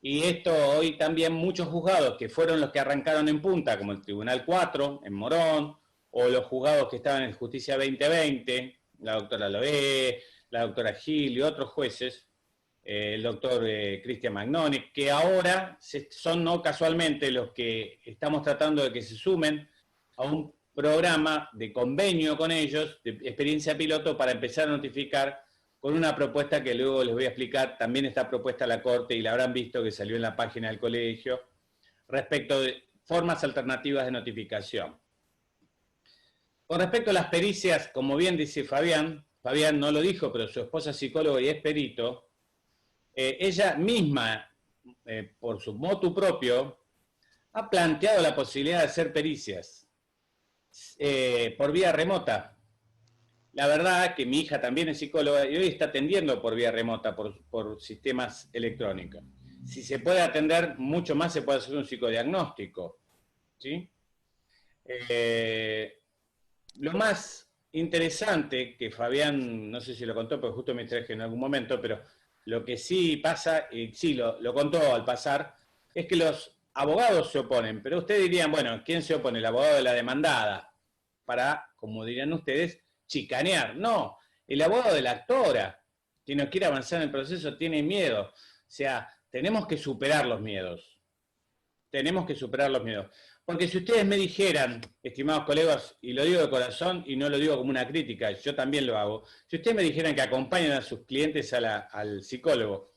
Y esto hoy también muchos juzgados que fueron los que arrancaron en punta, como el Tribunal 4 en Morón, o los juzgados que estaban en Justicia 2020, la doctora Loé, la doctora Gil y otros jueces, el doctor Cristian Magnoni, que ahora son no casualmente los que estamos tratando de que se sumen a un programa de convenio con ellos, de experiencia piloto, para empezar a notificar con una propuesta que luego les voy a explicar. También está propuesta a la Corte y la habrán visto que salió en la página del colegio, respecto de formas alternativas de notificación. Con respecto a las pericias, como bien dice Fabián no lo dijo, pero su esposa es psicóloga y es perito, ella misma, por su motu propio, ha planteado la posibilidad de hacer pericias por vía remota. La verdad que mi hija también es psicóloga y hoy está atendiendo por vía remota, por sistemas electrónicos. Si se puede atender mucho más, se puede hacer un psicodiagnóstico, ¿sí? Lo más interesante, que Fabián, no sé si lo contó, porque justo me traje en algún momento, pero lo que sí pasa, y sí lo contó al pasar, es que los abogados se oponen, pero ustedes dirían, bueno, ¿quién se opone? El abogado de la demandada, para, como dirían ustedes, chicanear. No, el abogado de la actora, que no quiere avanzar en el proceso, tiene miedo. O sea, tenemos que superar los miedos. Tenemos que superar los miedos. Porque si ustedes me dijeran, estimados colegas, y lo digo de corazón y no lo digo como una crítica, yo también lo hago, si ustedes me dijeran que acompañan a sus clientes al psicólogo,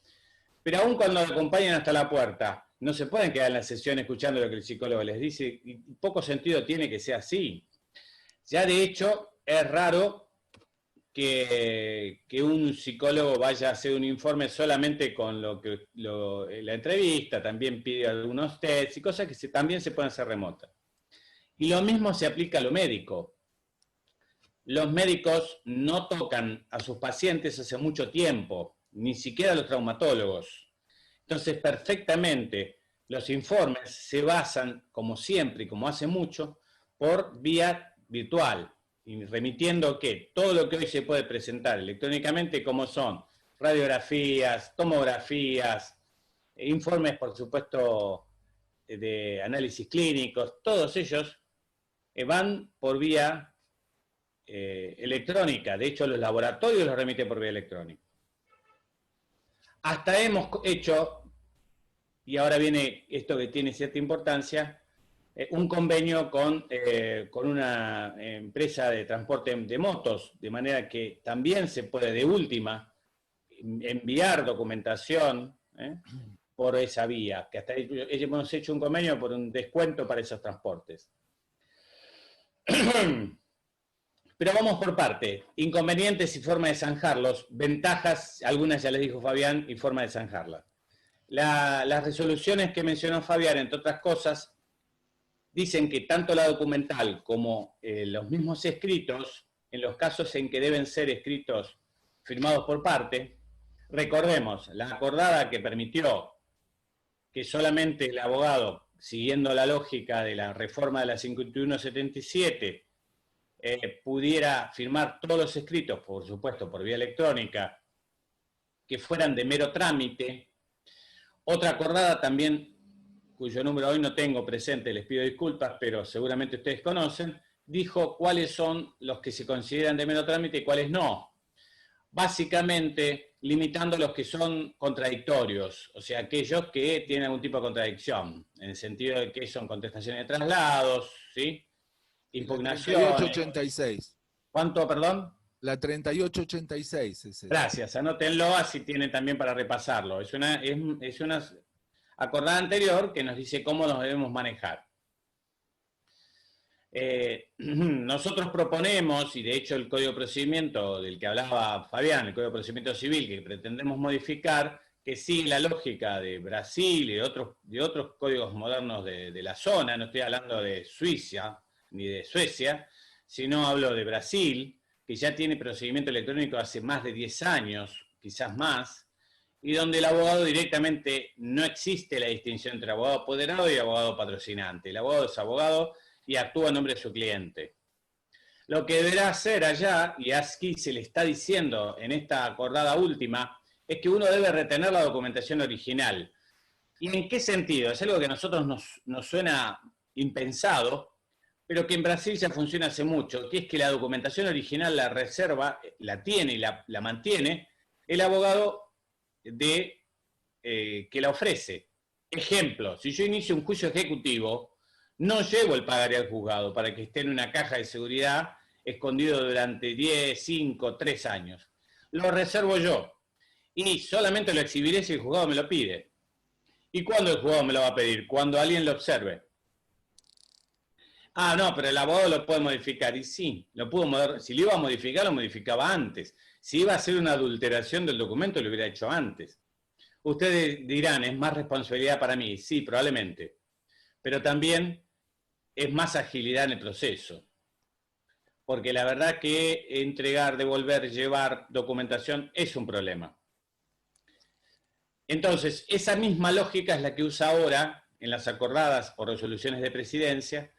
pero aún cuando lo acompañan hasta la puerta, no se pueden quedar en la sesión escuchando lo que el psicólogo les dice, y poco sentido tiene que sea así. Ya de hecho, es raro que un psicólogo vaya a hacer un informe solamente con la entrevista, también pide algunos tests y cosas que también se pueden hacer remotas. Y lo mismo se aplica a lo médico. Los médicos no tocan a sus pacientes hace mucho tiempo, ni siquiera los traumatólogos. Entonces, perfectamente, los informes se basan, como siempre y como hace mucho, por vía virtual, y remitiendo que todo lo que hoy se puede presentar electrónicamente, como son radiografías, tomografías, informes, por supuesto, de análisis clínicos, todos ellos van por vía electrónica. De hecho, los laboratorios los remiten por vía electrónica. Hasta hemos hecho, y ahora viene esto que tiene cierta importancia, un convenio con una empresa de transporte de motos, de manera que también se puede de última enviar documentación por esa vía, que hasta hemos hecho un convenio por un descuento para esos transportes. Pero vamos por parte. Inconvenientes y forma de zanjarlos. Ventajas, algunas ya les dijo Fabián, y forma de zanjarlas. Las resoluciones que mencionó Fabián, entre otras cosas, dicen que tanto la documental como los mismos escritos, en los casos en que deben ser escritos firmados por parte, recordemos, la acordada que permitió que solamente el abogado, siguiendo la lógica de la reforma de la 5177, pudiera firmar todos los escritos, por supuesto, por vía electrónica, que fueran de mero trámite. Otra acordada también, cuyo número hoy no tengo presente, les pido disculpas, pero seguramente ustedes conocen, dijo cuáles son los que se consideran de mero trámite y cuáles no. Básicamente, limitando los que son contradictorios, o sea, aquellos que tienen algún tipo de contradicción, en el sentido de que son contestaciones de traslados, ¿sí? impugnaciones. 3886. ¿Cuánto, perdón? La 3886 es esa. Gracias, anótenlo, así tienen también para repasarlo. Es una acordada anterior que nos dice cómo nos debemos manejar. Nosotros proponemos, y de hecho el Código de Procedimiento del que hablaba Fabián, el Código de Procedimiento Civil, que pretendemos modificar, que sigue la lógica de Brasil y de otros códigos modernos de la zona. No estoy hablando de Suiza ni de Suecia, sino hablo de Brasil, que ya tiene procedimiento electrónico hace más de 10 años, quizás más, y donde el abogado directamente no existe la distinción entre abogado apoderado y abogado patrocinante. El abogado es abogado y actúa en nombre de su cliente. Lo que deberá hacer allá, y aquí se le está diciendo en esta acordada última, es que uno debe retener la documentación original. ¿Y en qué sentido? Es algo que a nosotros nos suena impensado, pero que en Brasil ya funciona hace mucho, que es que la documentación original la reserva, la tiene y la mantiene el abogado que la ofrece. Ejemplo, si yo inicio un juicio ejecutivo, no llevo el pagaría al juzgado para que esté en una caja de seguridad escondido durante 10, 5, 3 años. Lo reservo yo y solamente lo exhibiré si el juzgado me lo pide. ¿Y cuándo el juzgado me lo va a pedir? Cuando alguien lo observe. Ah, no, pero el abogado lo puede modificar. Y sí, si lo iba a modificar, lo modificaba antes. Si iba a hacer una adulteración del documento, lo hubiera hecho antes. Ustedes dirán, ¿es más responsabilidad para mí? Sí, probablemente. Pero también es más agilidad en el proceso. Porque la verdad que entregar, devolver, llevar documentación es un problema. Entonces, esa misma lógica es la que usa ahora en las acordadas o resoluciones de presidencia,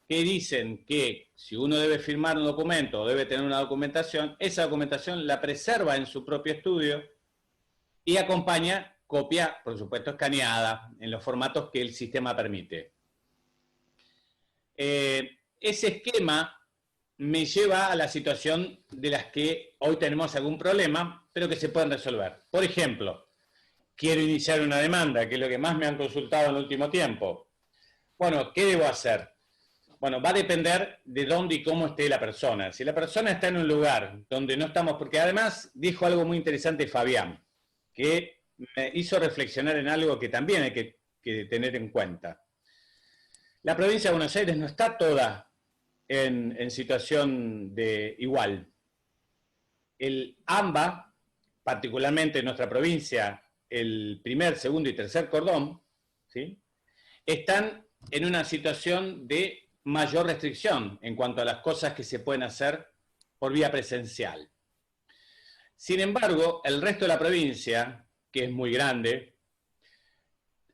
que dicen que si uno debe firmar un documento o debe tener una documentación, esa documentación la preserva en su propio estudio y acompaña copia, por supuesto, escaneada en los formatos que el sistema permite. Ese esquema me lleva a la situación de las que hoy tenemos algún problema, pero que se pueden resolver. Por ejemplo, quiero iniciar una demanda, que es lo que más me han consultado en el último tiempo. Bueno, ¿qué debo hacer? Bueno, va a depender de dónde y cómo esté la persona. Si la persona está en un lugar donde no estamos, porque además dijo algo muy interesante Fabián, que me hizo reflexionar en algo que también hay que tener en cuenta. La provincia de Buenos Aires no está toda en situación de igual. El AMBA, particularmente en nuestra provincia, el primer, segundo y tercer cordón, ¿sí?, están en una situación de mayor restricción en cuanto a las cosas que se pueden hacer por vía presencial. Sin embargo, el resto de la provincia, que es muy grande,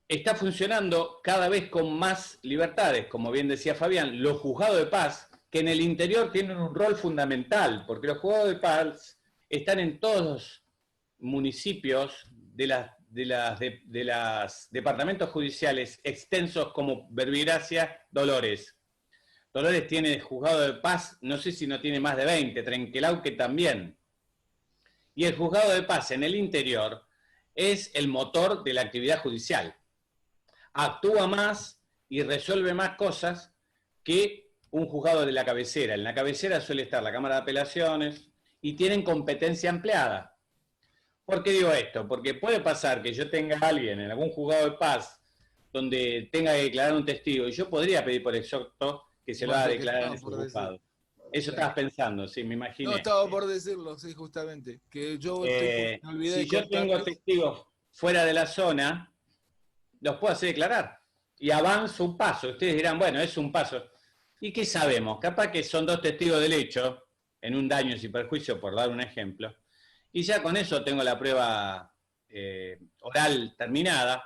está funcionando cada vez con más libertades, como bien decía Fabián, los juzgados de paz, que en el interior tienen un rol fundamental, porque los juzgados de paz están en todos los municipios de los departamentos judiciales extensos como Verbigracia, Dolores. Dolores tiene juzgado de paz, no sé si no tiene más de 20, Trenquelauque también. Y el juzgado de paz en el interior es el motor de la actividad judicial. Actúa más y resuelve más cosas que un juzgado de la cabecera. En la cabecera suele estar la Cámara de Apelaciones y tienen competencia ampliada. ¿Por qué digo esto? Porque puede pasar que yo tenga a alguien en algún juzgado de paz donde tenga que declarar un testigo y yo podría pedir por exhorto que se lo haga declarar en ese juzgado. Eso estabas pensando, sí, me imaginé. No, estaba por decirlo, sí, justamente. Que yo me olvidé si yo tengo testigos fuera de la zona, los puedo hacer declarar. Y avanzo un paso. Ustedes dirán, bueno, es un paso. ¿Y qué sabemos? Capaz que son 2 testigos del hecho, en un daño sin perjuicio, por dar un ejemplo. Y ya con eso tengo la prueba oral terminada.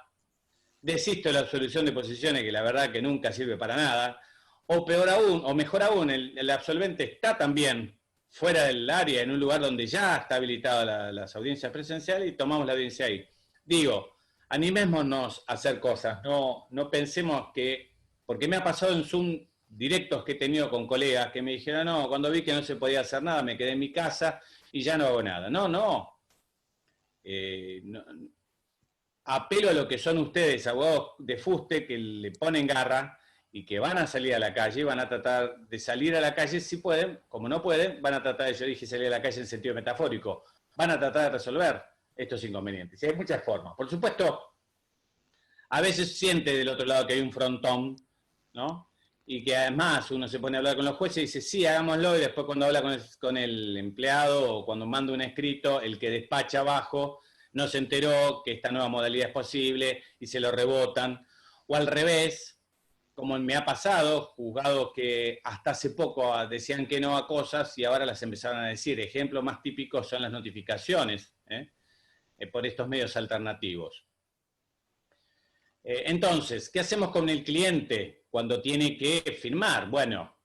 Desisto de la absolución de posiciones, que la verdad que nunca sirve para nada. O peor aún, o mejor aún, el absolvente está también fuera del área, en un lugar donde ya está habilitada las audiencias presenciales y tomamos la audiencia ahí. Digo, animémonos a hacer cosas, no pensemos que, porque me ha pasado en Zoom directos que he tenido con colegas que me dijeron, no, cuando vi que no se podía hacer nada, me quedé en mi casa y ya no hago nada. No. Apelo a lo que son ustedes, abogados de fuste, que le ponen garra y que van a salir a la calle, van a tratar de salir a la calle si pueden, como no pueden, van a tratar, yo dije salir a la calle en sentido metafórico, van a tratar de resolver estos inconvenientes. Y hay muchas formas. Por supuesto, a veces siente del otro lado que hay un frontón, ¿no? Y que además uno se pone a hablar con los jueces y dice, sí, hagámoslo, y después cuando habla con el empleado o cuando manda un escrito, el que despacha abajo no se enteró que esta nueva modalidad es posible y se lo rebotan. O al revés, como me ha pasado, juzgados que hasta hace poco decían que no a cosas y ahora las empezaron a decir. Ejemplos más típicos son las notificaciones por estos medios alternativos. Entonces, ¿qué hacemos con el cliente cuando tiene que firmar? Bueno,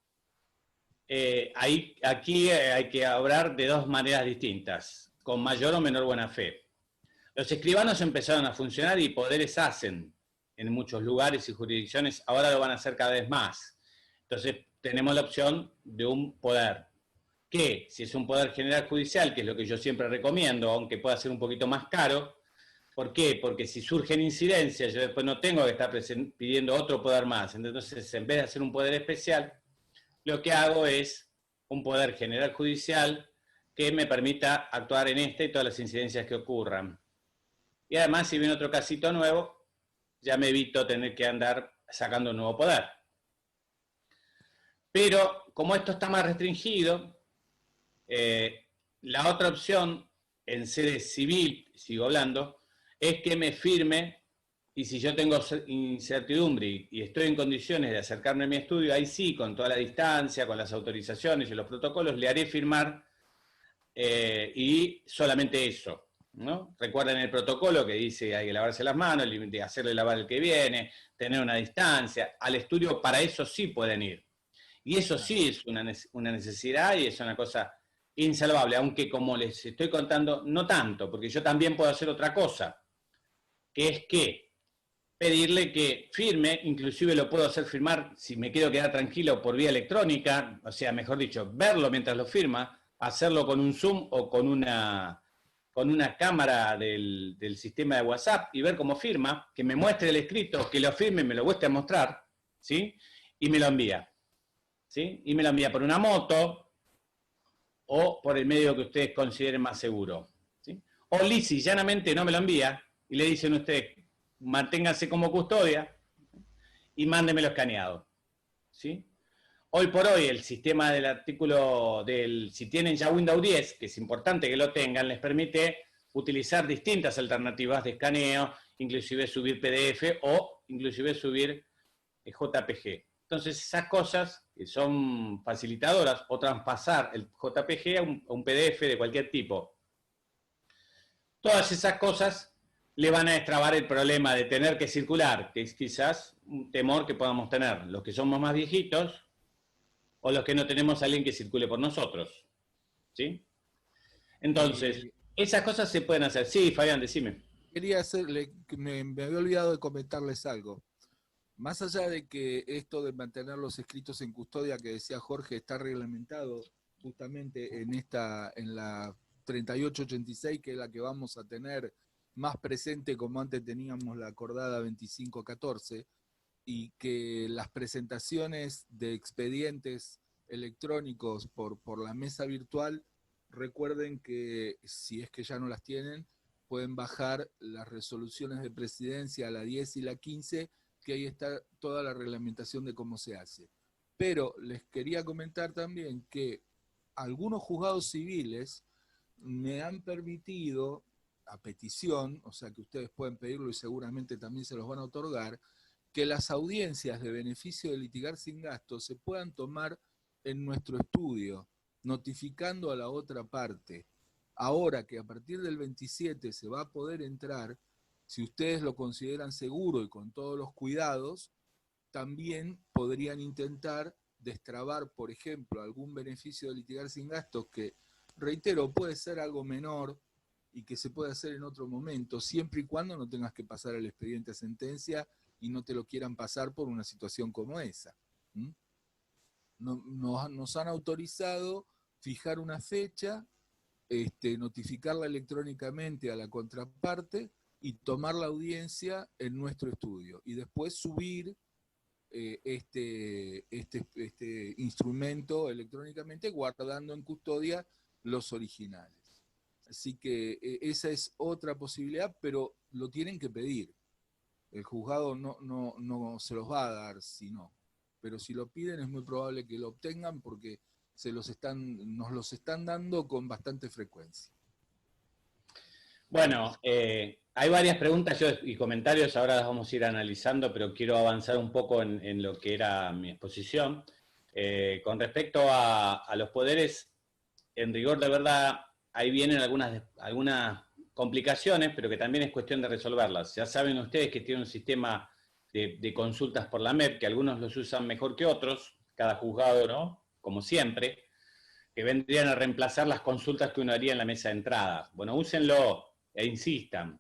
aquí hay que hablar de dos maneras distintas, con mayor o menor buena fe. Los escribanos empezaron a funcionar y poderes hacen en muchos lugares y jurisdicciones, ahora lo van a hacer cada vez más. Entonces, tenemos la opción de un poder, que si es un poder general judicial, que es lo que yo siempre recomiendo, aunque pueda ser un poquito más caro. ¿Por qué? Porque si surgen incidencias, yo después no tengo que estar pidiendo otro poder más. Entonces, en vez de hacer un poder especial, lo que hago es un poder general judicial que me permita actuar en esta y todas las incidencias que ocurran. Y además, si viene otro casito nuevo, ya me evito tener que andar sacando un nuevo poder. Pero como esto está más restringido, la otra opción en sede civil, sigo hablando, es que me firme, y si yo tengo incertidumbre y estoy en condiciones de acercarme a mi estudio, ahí sí, con toda la distancia, con las autorizaciones y los protocolos, le haré firmar y solamente eso, ¿no? Recuerden el protocolo que dice hay que lavarse las manos, hacerle lavar el que viene, tener una distancia. Al estudio para eso sí pueden ir. Y eso sí es una necesidad y es una cosa insalvable, aunque como les estoy contando, no tanto, porque yo también puedo hacer otra cosa, que es que pedirle que firme, inclusive lo puedo hacer firmar si me quiero quedar tranquilo por vía electrónica, o sea, mejor dicho, verlo mientras lo firma, hacerlo con un Zoom o con una cámara del sistema de WhatsApp y ver cómo firma, que me muestre el escrito, que lo firme, me lo muestre a mostrar, ¿sí? Y me lo envía, ¿sí? Y me lo envía por una moto o por el medio que ustedes consideren más seguro, ¿sí? O lisa y llanamente no me lo envía y le dicen a ustedes, manténganse como custodia y mándemelo escaneado, ¿sí? Hoy por hoy el sistema del artículo si tienen ya Windows 10, que es importante que lo tengan, les permite utilizar distintas alternativas de escaneo, inclusive subir PDF o inclusive subir JPG. Entonces esas cosas que son facilitadoras o traspasar el JPG a un PDF de cualquier tipo. Todas esas cosas le van a destrabar el problema de tener que circular, que es quizás un temor que podamos tener los que somos más viejitos o los que no tenemos a alguien que circule por nosotros, ¿sí? Entonces, esas cosas se pueden hacer. Sí, Fabián, decime. Quería hacerle, me había olvidado de comentarles algo. Más allá de que esto de mantener los escritos en custodia que decía Jorge está reglamentado justamente en la 3886, que es la que vamos a tener más presente como antes teníamos la acordada 2514, y que las presentaciones de expedientes electrónicos por la mesa virtual, recuerden que si es que ya no las tienen, pueden bajar las resoluciones de presidencia, la 10 y la 15, que ahí está toda la reglamentación de cómo se hace. Pero les quería comentar también que algunos juzgados civiles me han permitido, a petición, o sea que ustedes pueden pedirlo y seguramente también se los van a otorgar, que las audiencias de beneficio de litigar sin gastos se puedan tomar en nuestro estudio, notificando a la otra parte. Ahora que a partir del 27 se va a poder entrar, si ustedes lo consideran seguro y con todos los cuidados, también podrían intentar destrabar, por ejemplo, algún beneficio de litigar sin gastos que, reitero, puede ser algo menor y que se puede hacer en otro momento, siempre y cuando no tengas que pasar el expediente a sentencia y no te lo quieran pasar por una situación como esa. Nos han autorizado fijar una fecha, notificarla electrónicamente a la contraparte y tomar la audiencia en nuestro estudio y después subir este instrumento electrónicamente, guardando en custodia los originales. Así que esa es otra posibilidad, pero lo tienen que pedir. El juzgado no se los va a dar si no. Pero si lo piden es muy probable que lo obtengan porque nos los están dando con bastante frecuencia. Bueno, hay varias preguntas y comentarios, ahora las vamos a ir analizando, pero quiero avanzar un poco en lo que era mi exposición. Con respecto a los poderes, en rigor de verdad, ahí vienen algunas complicaciones, pero que también es cuestión de resolverlas. Ya saben ustedes que tiene un sistema de consultas por la MEP, que algunos los usan mejor que otros, cada juzgado, ¿no? Como siempre, que vendrían a reemplazar las consultas que uno haría en la mesa de entrada. Bueno, úsenlo e insistan.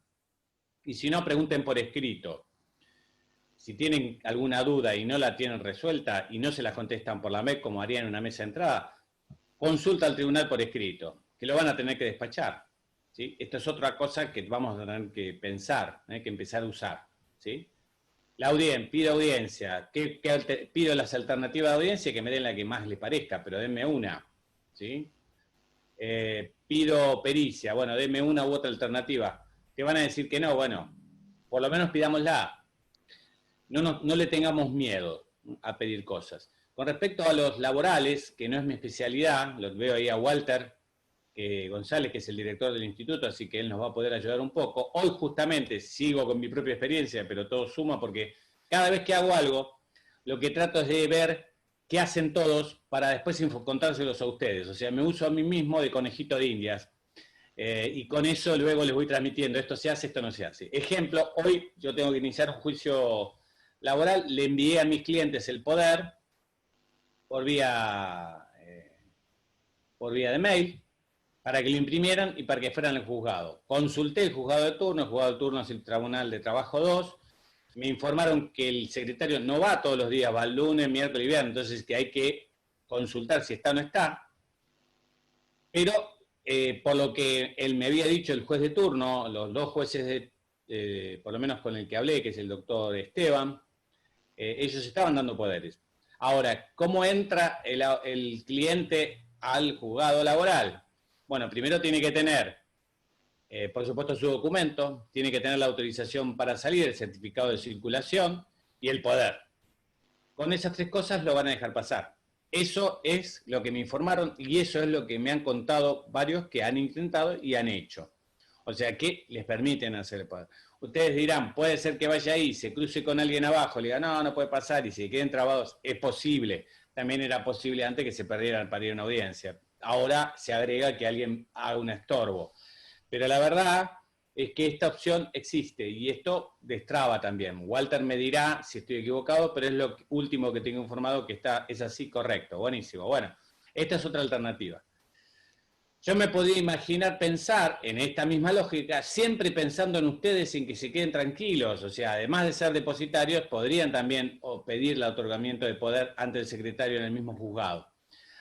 Y si no, pregunten por escrito. Si tienen alguna duda y no la tienen resuelta y no se la contestan por la MEP como harían en una mesa de entrada, consulta al tribunal por escrito, que lo van a tener que despachar. ¿Sí? Esto es otra cosa que vamos a tener que pensar, que empezar a usar. ¿Sí? Pido audiencia. Pido las alternativas de audiencia que me den la que más les parezca, pero denme una. ¿Sí? Pido pericia. Bueno, denme una u otra alternativa. Te van a decir que no. Bueno, por lo menos pidámosla. No le tengamos miedo a pedir cosas. Con respecto a los laborales, que no es mi especialidad, los veo ahí a Walter González, que es el director del instituto, así que él nos va a poder ayudar un poco. Hoy justamente sigo con mi propia experiencia, pero todo suma porque cada vez que hago algo, lo que trato es de ver qué hacen todos para después contárselos a ustedes. O sea, me uso a mí mismo de conejito de indias. Y con eso luego les voy transmitiendo, esto se hace, esto no se hace. Ejemplo, hoy yo tengo que iniciar un juicio laboral, le envié a mis clientes el poder por vía de mail, para que lo imprimieran y para que fueran al juzgado. Consulté el juzgado de turno es el Tribunal de Trabajo 2, me informaron que el secretario no va todos los días, va el lunes, miércoles y viernes, entonces que hay que consultar si está o no está, pero por lo que él me había dicho, el juez de turno, los dos jueces, por lo menos con el que hablé, que es el doctor Esteban, ellos estaban dando poderes. Ahora, ¿cómo entra el cliente al juzgado laboral? Bueno, primero tiene que tener, por supuesto, su documento, tiene que tener la autorización para salir, el certificado de circulación y el poder. Con esas tres cosas lo van a dejar pasar. Eso es lo que me informaron y eso es lo que me han contado varios que han intentado y han hecho. O sea, que les permiten hacer el poder. Ustedes dirán, puede ser que vaya ahí, se cruce con alguien abajo, le diga, no puede pasar y se queden trabados. Es posible. También era posible antes que se perdieran para ir a una audiencia. Ahora se agrega que alguien haga un estorbo. Pero la verdad es que esta opción existe y esto destraba también. Walter me dirá si estoy equivocado, pero es lo último que tengo informado que es así correcto. Buenísimo. Bueno, esta es otra alternativa. Yo me podía imaginar pensar en esta misma lógica, siempre pensando en ustedes en que se queden tranquilos, o sea, además de ser depositarios, podrían también pedir el otorgamiento de poder ante el secretario en el mismo juzgado.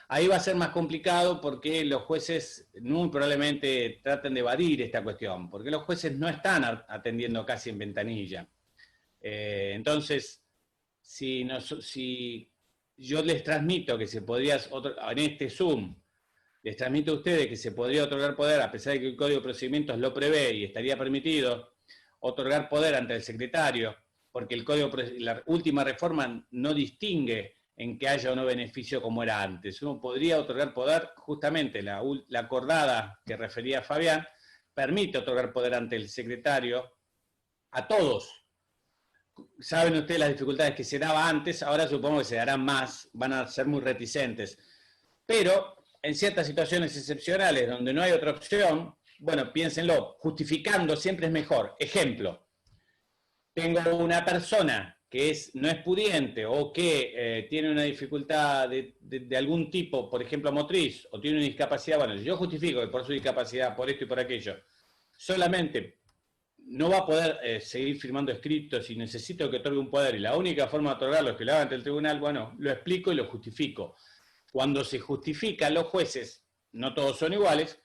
Ahí va a ser más complicado porque los jueces muy probablemente traten de evadir esta cuestión, porque los jueces no están atendiendo casi en ventanilla. Entonces, si yo les transmito que se podría, en este Zoom, les transmito a ustedes que se podría otorgar poder, a pesar de que el Código de Procedimientos lo prevé y estaría permitido otorgar poder ante el secretario, porque la última reforma no distingue en que haya o no beneficio como era antes. Uno podría otorgar poder, justamente la acordada que refería Fabián, permite otorgar poder ante el secretario a todos. Saben ustedes las dificultades que se daba antes, ahora supongo que se darán más, van a ser muy reticentes. Pero en ciertas situaciones excepcionales donde no hay otra opción, bueno, piénsenlo, justificando siempre es mejor. Ejemplo, tengo una persona que no es pudiente o que tiene una dificultad de algún tipo, por ejemplo motriz, o tiene una discapacidad, bueno, yo justifico que por su discapacidad, por esto y por aquello, solamente no va a poder seguir firmando escritos y necesito que otorgue un poder, y la única forma de otorgarlo es que lo haga ante el tribunal, bueno, lo explico y lo justifico. Cuando se justifican los jueces, no todos son iguales,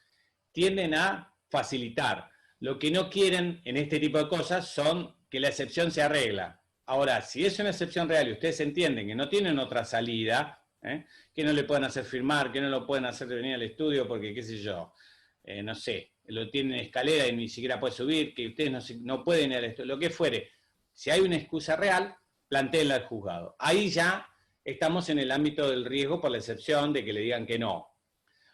tienden a facilitar. Lo que no quieren en este tipo de cosas son que la excepción se arregla. Ahora, si es una excepción real y ustedes entienden que no tienen otra salida, que no le pueden hacer firmar, que no lo pueden hacer venir al estudio porque, qué sé yo, no sé, lo tienen en escalera y ni siquiera puede subir, que ustedes no pueden ir al estudio, lo que fuere, si hay una excusa real, plantéenla al juzgado. Ahí ya estamos en el ámbito del riesgo por la excepción de que le digan que no.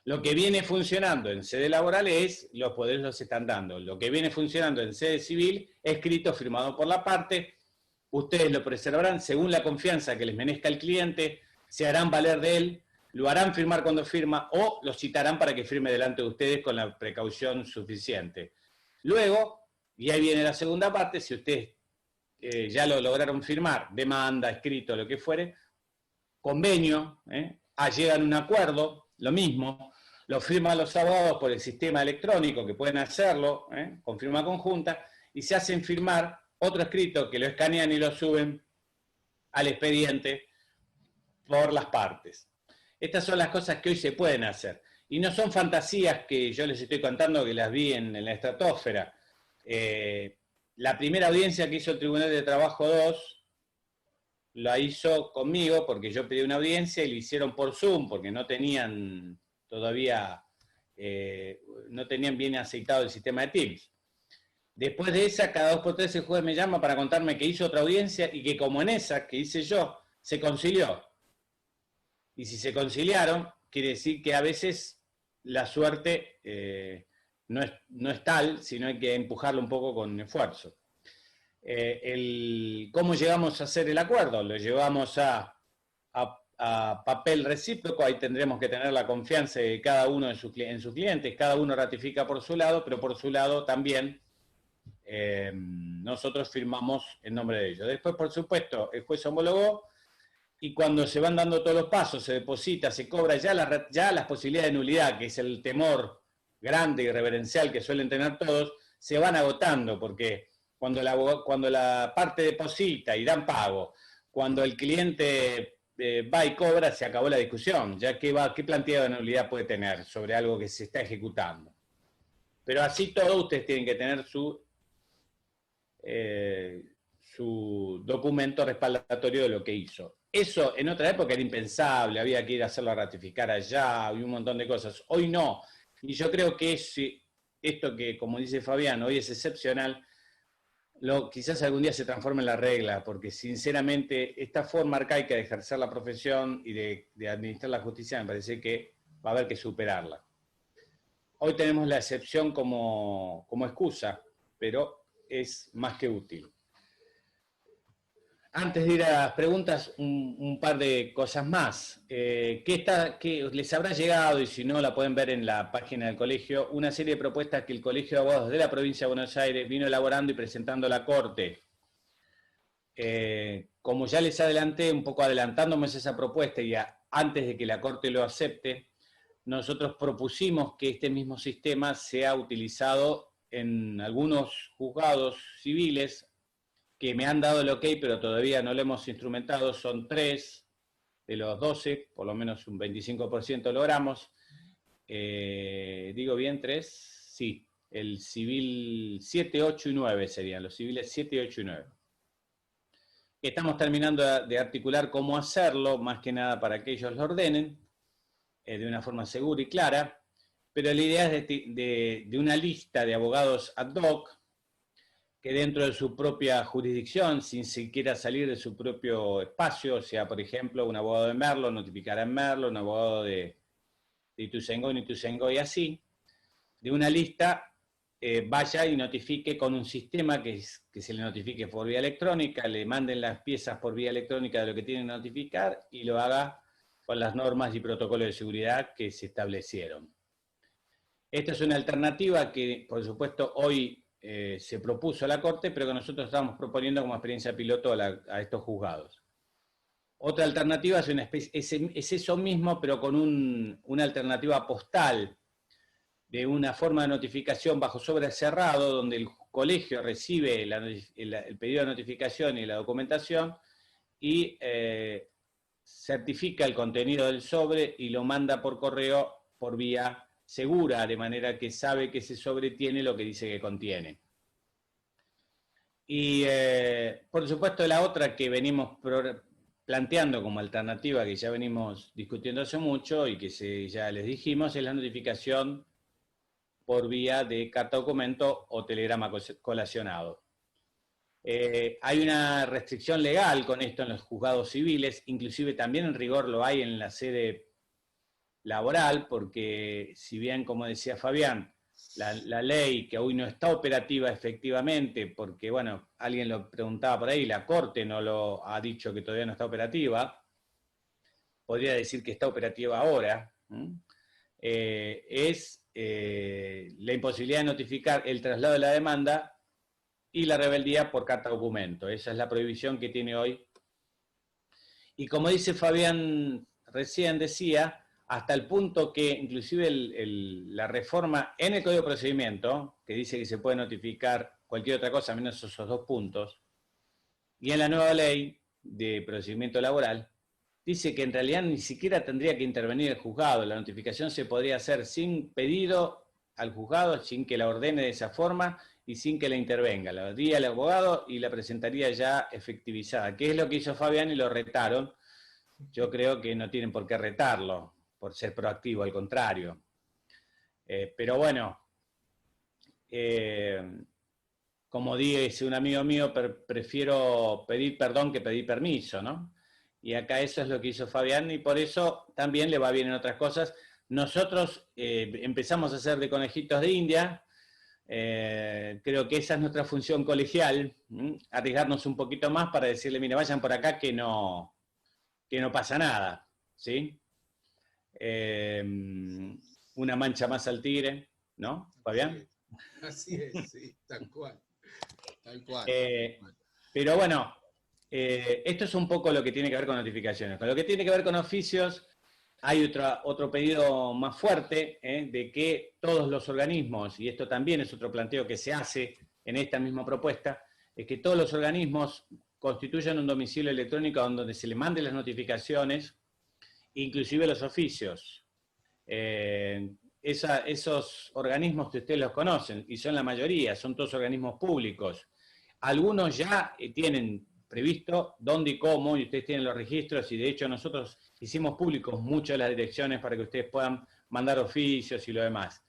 Lo que viene funcionando en sede laboral es, los poderes los están dando. Lo que viene funcionando en sede civil, escrito, firmado por la parte, ustedes lo preservarán según la confianza que les merezca el cliente, se harán valer de él, lo harán firmar cuando firma o lo citarán para que firme delante de ustedes con la precaución suficiente. Luego, y ahí viene la segunda parte, si ustedes ya lo lograron firmar, demanda, escrito, lo que fuere, convenio, llegan a un acuerdo, lo mismo, lo firman los abogados por el sistema electrónico, que pueden hacerlo, con firma conjunta, y se hacen firmar otro escrito que lo escanean y lo suben al expediente por las partes. Estas son las cosas que hoy se pueden hacer. Y no son fantasías que yo les estoy contando que las vi en la estratosfera. La primera audiencia que hizo el Tribunal de Trabajo 2 la hizo conmigo porque yo pedí una audiencia y la hicieron por Zoom porque no tenían todavía, no tenían bien aceitado el sistema de Teams. Después de esa, cada 2 por 3 el juez me llama para contarme que hizo otra audiencia y que como en esa que hice yo, se concilió. Y si se conciliaron, quiere decir que a veces la suerte no es tal, sino hay que empujarlo un poco con esfuerzo. ¿Cómo llegamos a hacer el acuerdo? Lo llevamos a papel recíproco, ahí tendremos que tener la confianza de cada uno en sus clientes, cada uno ratifica por su lado, pero por su lado también nosotros firmamos en nombre de ellos. Después, por supuesto, el juez homologó y cuando se van dando todos los pasos, se deposita, se cobra, ya las posibilidades de nulidad, que es el temor grande y reverencial que suelen tener todos, se van agotando, porque cuando la parte deposita y dan pago, cuando el cliente va y cobra, se acabó la discusión, ya que qué planteo de nulidad puede tener sobre algo que se está ejecutando. Pero así todo, ustedes tienen que tener su documento respaldatorio de lo que hizo. Eso en otra época era impensable, había que ir a hacerlo a ratificar allá y un montón de cosas. Hoy no. Y yo creo que esto que, como dice Fabián, hoy es excepcional, quizás algún día se transforme en la regla, porque sinceramente esta forma arcaica de ejercer la profesión y de administrar la justicia me parece que va a haber que superarla. Hoy tenemos la excepción como excusa, pero es más que útil. Antes de ir a las preguntas, un par de cosas más. ¿Qué les habrá llegado, y si no la pueden ver en la página del colegio, una serie de propuestas que el Colegio de Abogados de la Provincia de Buenos Aires vino elaborando y presentando a la Corte? Como ya les adelanté, un poco adelantándome esa propuesta y antes de que la Corte lo acepte, nosotros propusimos que este mismo sistema sea utilizado en algunos juzgados civiles que me han dado el ok, pero todavía no lo hemos instrumentado. Son 3 de los 12, por lo menos un 25% logramos. ¿Digo bien 3? Sí, el civil 7, 8 y 9 serían, los civiles 7, 8 y 9. Estamos terminando de articular cómo hacerlo, más que nada para que ellos lo ordenen, de una forma segura y clara, pero la idea es de una lista de abogados ad hoc, que dentro de su propia jurisdicción, sin siquiera salir de su propio espacio, o sea, por ejemplo, un abogado de Merlo notificará en Merlo, un abogado de Ituzaingó en Ituzaingó y así, de una lista vaya y notifique con un sistema que se le notifique por vía electrónica, le manden las piezas por vía electrónica de lo que tienen que notificar y lo haga con las normas y protocolos de seguridad que se establecieron. Esta es una alternativa que, por supuesto, hoy se propuso a la Corte, pero que nosotros estamos proponiendo como experiencia piloto a estos juzgados. Otra alternativa es eso mismo, pero con una alternativa postal, de una forma de notificación bajo sobre cerrado, donde el colegio recibe el pedido de notificación y la documentación y certifica el contenido del sobre y lo manda por correo por vía segura, de manera que sabe que ese sobre tiene lo que dice que contiene. Y por supuesto la otra que venimos planteando como alternativa, que ya venimos discutiendo hace mucho y que ya les dijimos, es la notificación por vía de carta documento o telegrama colacionado. Hay una restricción legal con esto en los juzgados civiles, inclusive también en rigor lo hay en la sede laboral, porque si bien, como decía Fabián, la ley que hoy no está operativa efectivamente, porque bueno, alguien lo preguntaba por ahí, la Corte no lo ha dicho que todavía no está operativa, podría decir que está operativa ahora, es la imposibilidad de notificar el traslado de la demanda y la rebeldía por carta documento. Esa es la prohibición que tiene hoy. Y como dice Fabián recién decía, hasta el punto que inclusive la reforma en el Código de Procedimiento, que dice que se puede notificar cualquier otra cosa menos esos dos puntos, y en la nueva ley de procedimiento laboral, dice que en realidad ni siquiera tendría que intervenir el juzgado, la notificación se podría hacer sin pedido al juzgado, sin que la ordene de esa forma y sin que la intervenga. La daría el abogado y la presentaría ya efectivizada, que es lo que hizo Fabián y lo retaron. Yo creo que no tienen por qué retarlo, por ser proactivo, al contrario. Pero bueno, como dice un amigo mío, prefiero pedir perdón que pedir permiso, ¿no? Y acá eso es lo que hizo Fabián y por eso también le va bien en otras cosas. Nosotros empezamos a hacer de conejitos de India, creo que esa es nuestra función colegial, arriesgarnos un poquito más para decirle, mire, vayan por acá que no pasa nada, ¿sí? Una mancha más al tigre, ¿no, Fabián? Así es, sí, tal cual. Tal cual. Pero bueno, esto es un poco lo que tiene que ver con notificaciones. Con lo que tiene que ver con oficios, hay otro pedido más fuerte, de que todos los organismos, y esto también es otro planteo que se hace en esta misma propuesta, es que todos los organismos constituyan un domicilio electrónico donde se le manden las notificaciones, inclusive los oficios. Esos organismos que ustedes los conocen, y son la mayoría, son todos organismos públicos. Algunos ya tienen previsto dónde y cómo, y ustedes tienen los registros, y de hecho nosotros hicimos públicos muchas de las direcciones para que ustedes puedan mandar oficios y lo demás.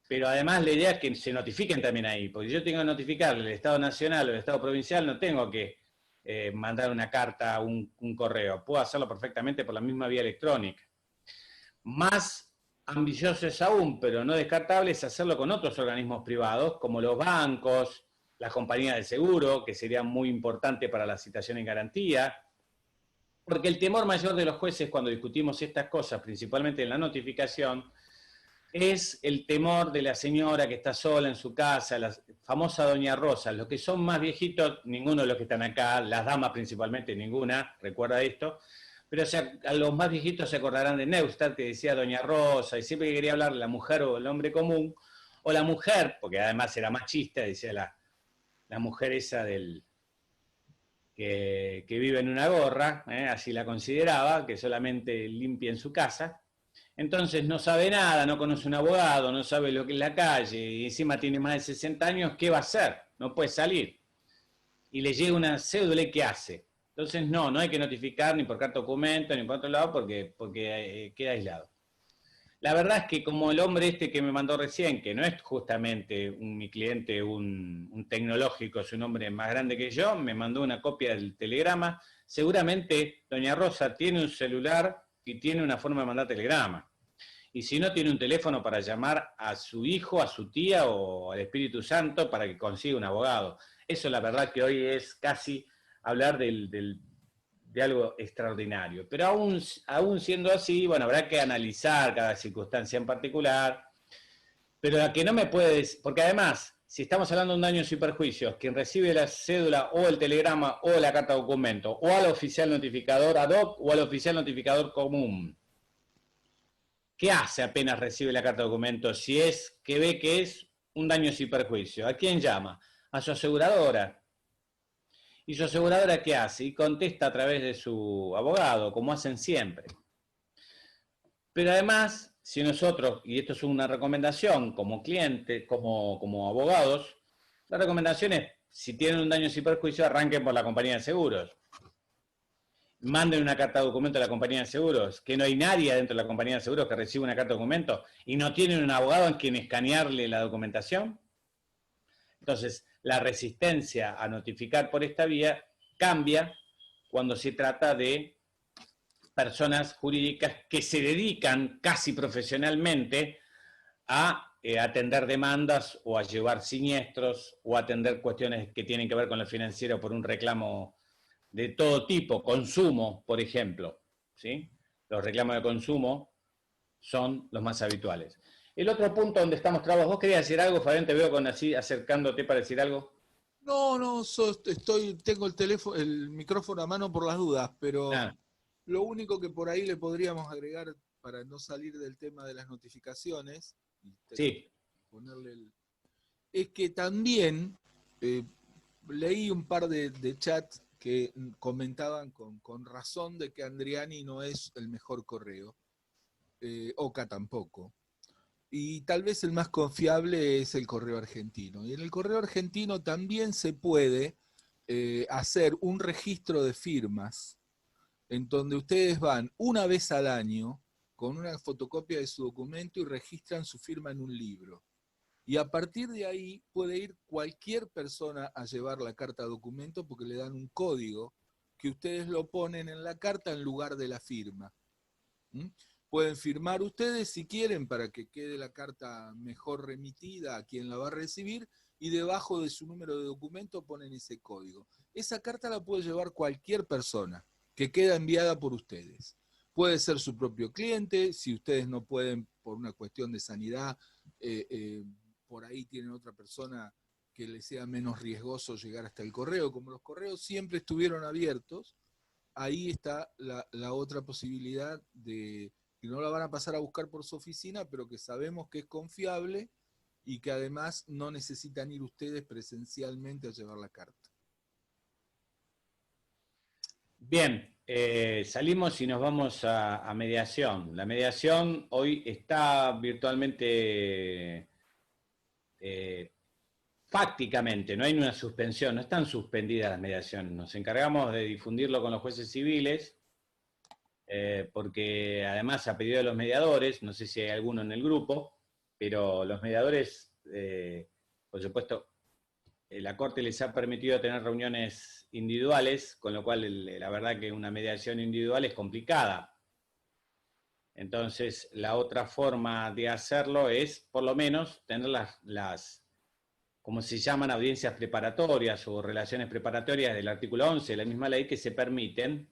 Pero además la idea es que se notifiquen también ahí, porque yo tengo que notificarle al Estado Nacional o al Estado Provincial, no tengo que mandar una carta, un correo, puedo hacerlo perfectamente por la misma vía electrónica. Más ambicioso es aún, pero no descartable, es hacerlo con otros organismos privados, como los bancos, las compañías de seguro, que sería muy importante para la citación en garantía, porque el temor mayor de los jueces cuando discutimos estas cosas, principalmente en la notificación, es el temor de la señora que está sola en su casa, la famosa doña Rosa. Los que son más viejitos, ninguno de los que están acá, las damas principalmente, ninguna, recuerda esto, pero o sea, a los más viejitos se acordarán de Neustadt, que decía doña Rosa, y siempre que quería hablar de la mujer o el hombre común, o la mujer, porque además era machista, decía la mujer esa que vive en una gorra, así la consideraba, que solamente limpia en su casa. Entonces no sabe nada, no conoce un abogado, no sabe lo que es la calle, y encima tiene más de 60 años, ¿qué va a hacer? No puede salir. Y le llega una cédula y ¿qué hace? Entonces no hay que notificar ni por carta documento ni por otro lado porque queda aislado. La verdad es que como el hombre este que me mandó recién, que no es justamente mi cliente, un tecnológico, es un hombre más grande que yo, me mandó una copia del telegrama. Seguramente doña Rosa tiene un celular y tiene una forma de mandar telegrama. Y si no, tiene un teléfono para llamar a su hijo, a su tía o al Espíritu Santo para que consiga un abogado. Eso la verdad que hoy es casi hablar de algo extraordinario. Pero aún siendo así, bueno, habrá que analizar cada circunstancia en particular. Pero la que no me puedes, porque además, si estamos hablando de un daño y perjuicios, quien recibe la cédula o el telegrama o la carta documento, o al oficial notificador ad hoc o al oficial notificador común, ¿qué hace apenas recibe la carta de documento si es que ve que es un daño sin perjuicio? ¿A quién llama? A su aseguradora. ¿Y su aseguradora qué hace? Y contesta a través de su abogado, como hacen siempre. Pero además, si nosotros, y esto es una recomendación como cliente, como abogados, la recomendación es si tienen un daño sin perjuicio, arranquen por la compañía de seguros. Manden una carta de documento a la compañía de seguros, que no hay nadie dentro de la compañía de seguros que reciba una carta de documento y no tienen un abogado en quien escanearle la documentación. Entonces, la resistencia a notificar por esta vía cambia cuando se trata de personas jurídicas que se dedican casi profesionalmente a atender demandas o a llevar siniestros o a atender cuestiones que tienen que ver con lo financiero por un reclamo de todo tipo, consumo, por ejemplo, ¿sí? Los reclamos de consumo son los más habituales. El otro punto donde estamos trabajando, ¿vos querías decir algo, Fabián? Te veo con así acercándote para decir algo. No, tengo el micrófono a mano por las dudas, pero Ah, lo único que por ahí le podríamos agregar para no salir del tema de las notificaciones, sí. es que también leí un par de chats que comentaban con razón de que Andriani no es el mejor correo, Oca tampoco. Y tal vez el más confiable es el correo argentino. Y en el correo argentino también se puede hacer un registro de firmas en donde ustedes van una vez al año con una fotocopia de su documento y registran su firma en un libro. Y a partir de ahí puede ir cualquier persona a llevar la carta documento porque le dan un código que ustedes lo ponen en la carta en lugar de la firma. ¿Mm? Pueden firmar ustedes si quieren para que quede la carta mejor remitida a quien la va a recibir y debajo de su número de documento ponen ese código. Esa carta la puede llevar cualquier persona que queda enviada por ustedes. Puede ser su propio cliente, si ustedes no pueden por una cuestión de sanidad, por ahí tienen otra persona que les sea menos riesgoso llegar hasta el correo. Como los correos siempre estuvieron abiertos, ahí está la otra posibilidad de que no la van a pasar a buscar por su oficina, pero que sabemos que es confiable y que además no necesitan ir ustedes presencialmente a llevar la carta. Bien, salimos y nos vamos a mediación. La mediación hoy está virtualmente, fácticamente, no hay una suspensión, no están suspendidas las mediaciones. Nos encargamos de difundirlo con los jueces civiles, porque además a pedido de los mediadores, no sé si hay alguno en el grupo, pero los mediadores, por supuesto, la Corte les ha permitido tener reuniones individuales, con lo cual la verdad que una mediación individual es complicada. Entonces, la otra forma de hacerlo es, por lo menos, tener las como se llaman, audiencias preparatorias o relaciones preparatorias del artículo 11 de la misma ley que se permiten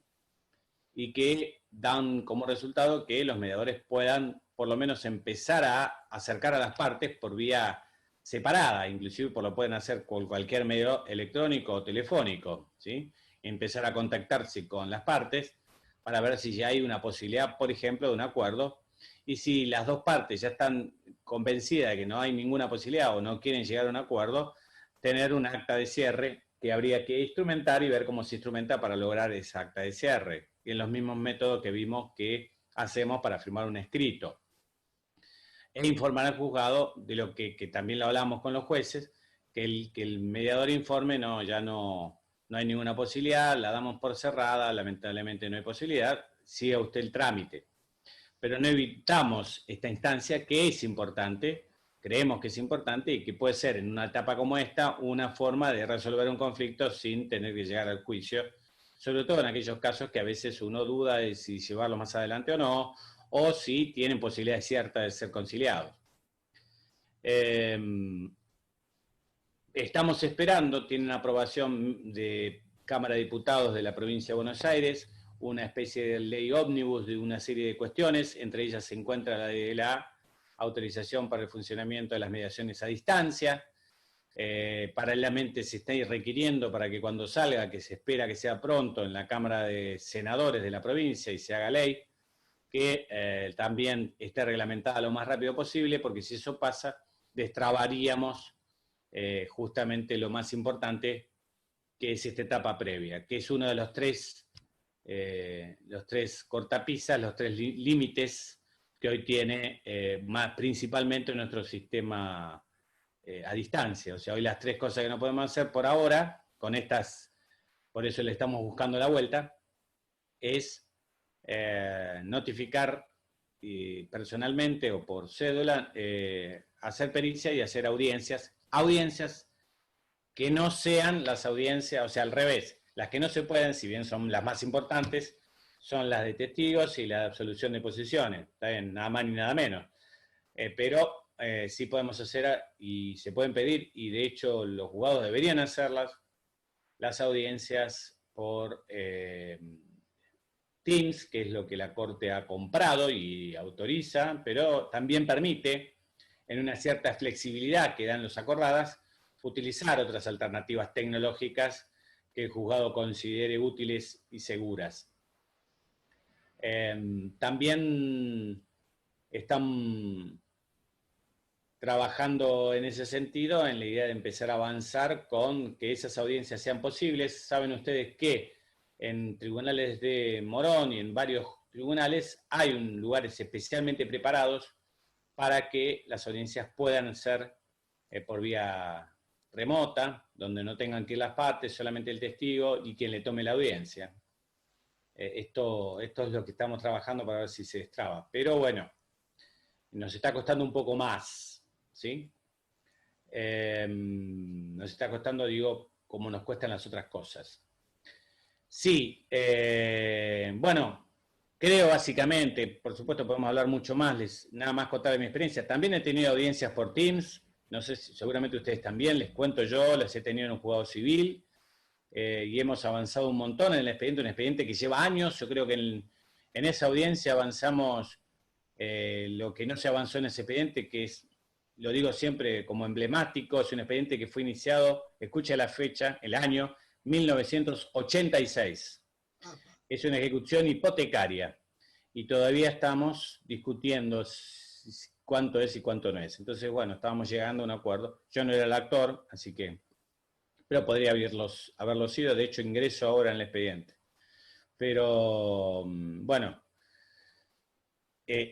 y que dan como resultado que los mediadores puedan por lo menos empezar a acercar a las partes por vía separada, inclusive lo pueden hacer con cualquier medio electrónico o telefónico, ¿sí? Empezar a contactarse con las partes para ver si ya hay una posibilidad, por ejemplo, de un acuerdo, y si las dos partes ya están convencidas de que no hay ninguna posibilidad o no quieren llegar a un acuerdo, tener un acta de cierre que habría que instrumentar y ver cómo se instrumenta para lograr esa acta de cierre, y en los mismos métodos que vimos que hacemos para firmar un escrito. E informar al juzgado de lo que también lo hablamos con los jueces, que el mediador informe, no, ya no hay ninguna posibilidad, la damos por cerrada, lamentablemente no hay posibilidad, siga usted el trámite. Pero no evitamos esta instancia que es importante, creemos que es importante y que puede ser en una etapa como esta una forma de resolver un conflicto sin tener que llegar al juicio, sobre todo en aquellos casos que a veces uno duda de si llevarlo más adelante o no, o si tienen posibilidades ciertas de ser conciliados. Estamos esperando, tienen aprobación de Cámara de Diputados de la provincia de Buenos Aires, una especie de ley ómnibus de una serie de cuestiones, entre ellas se encuentra la de la autorización para el funcionamiento de las mediaciones a distancia. Paralelamente se está requiriendo para que cuando salga, que se espera que sea pronto en la Cámara de Senadores de la provincia y se haga ley, que también esté reglamentada lo más rápido posible, porque si eso pasa, destrabaríamos justamente lo más importante, que es esta etapa previa, que es uno de los tres cortapisas, los tres límites que hoy tiene principalmente nuestro sistema a distancia. O sea, hoy las 3 cosas que no podemos hacer por ahora, con estas, por eso le estamos buscando la vuelta, es notificar personalmente o por cédula, hacer pericia y hacer audiencias que no sean las audiencias, o sea, al revés, las que no se pueden, si bien son las más importantes, son las de testigos y la de absolución de posiciones, ¿está bien? Nada más ni nada menos. Pero sí podemos hacer y se pueden pedir, y de hecho los juzgados deberían hacerlas, las audiencias por Teams, que es lo que la Corte ha comprado y autoriza, pero también permite, en una cierta flexibilidad que dan los acordadas, utilizar otras alternativas tecnológicas que el juzgado considere útiles y seguras. También están trabajando en ese sentido, en la idea de empezar a avanzar con que esas audiencias sean posibles. Saben ustedes que en tribunales de Morón y en varios tribunales hay lugares especialmente preparados para que las audiencias puedan ser por vía remota, donde no tengan que ir las partes, solamente el testigo y quien le tome la audiencia. Esto es lo que estamos trabajando para ver si se destraba. Pero bueno, nos está costando un poco más, ¿sí? Nos está costando, digo, como nos cuestan las otras cosas. Sí, bueno, creo básicamente, por supuesto podemos hablar mucho más, nada más contar de mi experiencia. También he tenido audiencias por Teams, no sé si seguramente ustedes también, les cuento yo, las he tenido en un juzgado civil, y hemos avanzado un montón en el expediente, un expediente que lleva años. Yo creo que en esa audiencia avanzamos lo que no se avanzó en ese expediente, que es, lo digo siempre como emblemático, es un expediente que fue iniciado, escucha la fecha, el año 1986. Es una ejecución hipotecaria y todavía estamos discutiendo cuánto es y cuánto no es. Entonces, bueno, estábamos llegando a un acuerdo. Yo no era el actor, así que, pero podría haberlo sido. De hecho, ingreso ahora en el expediente. Pero, bueno,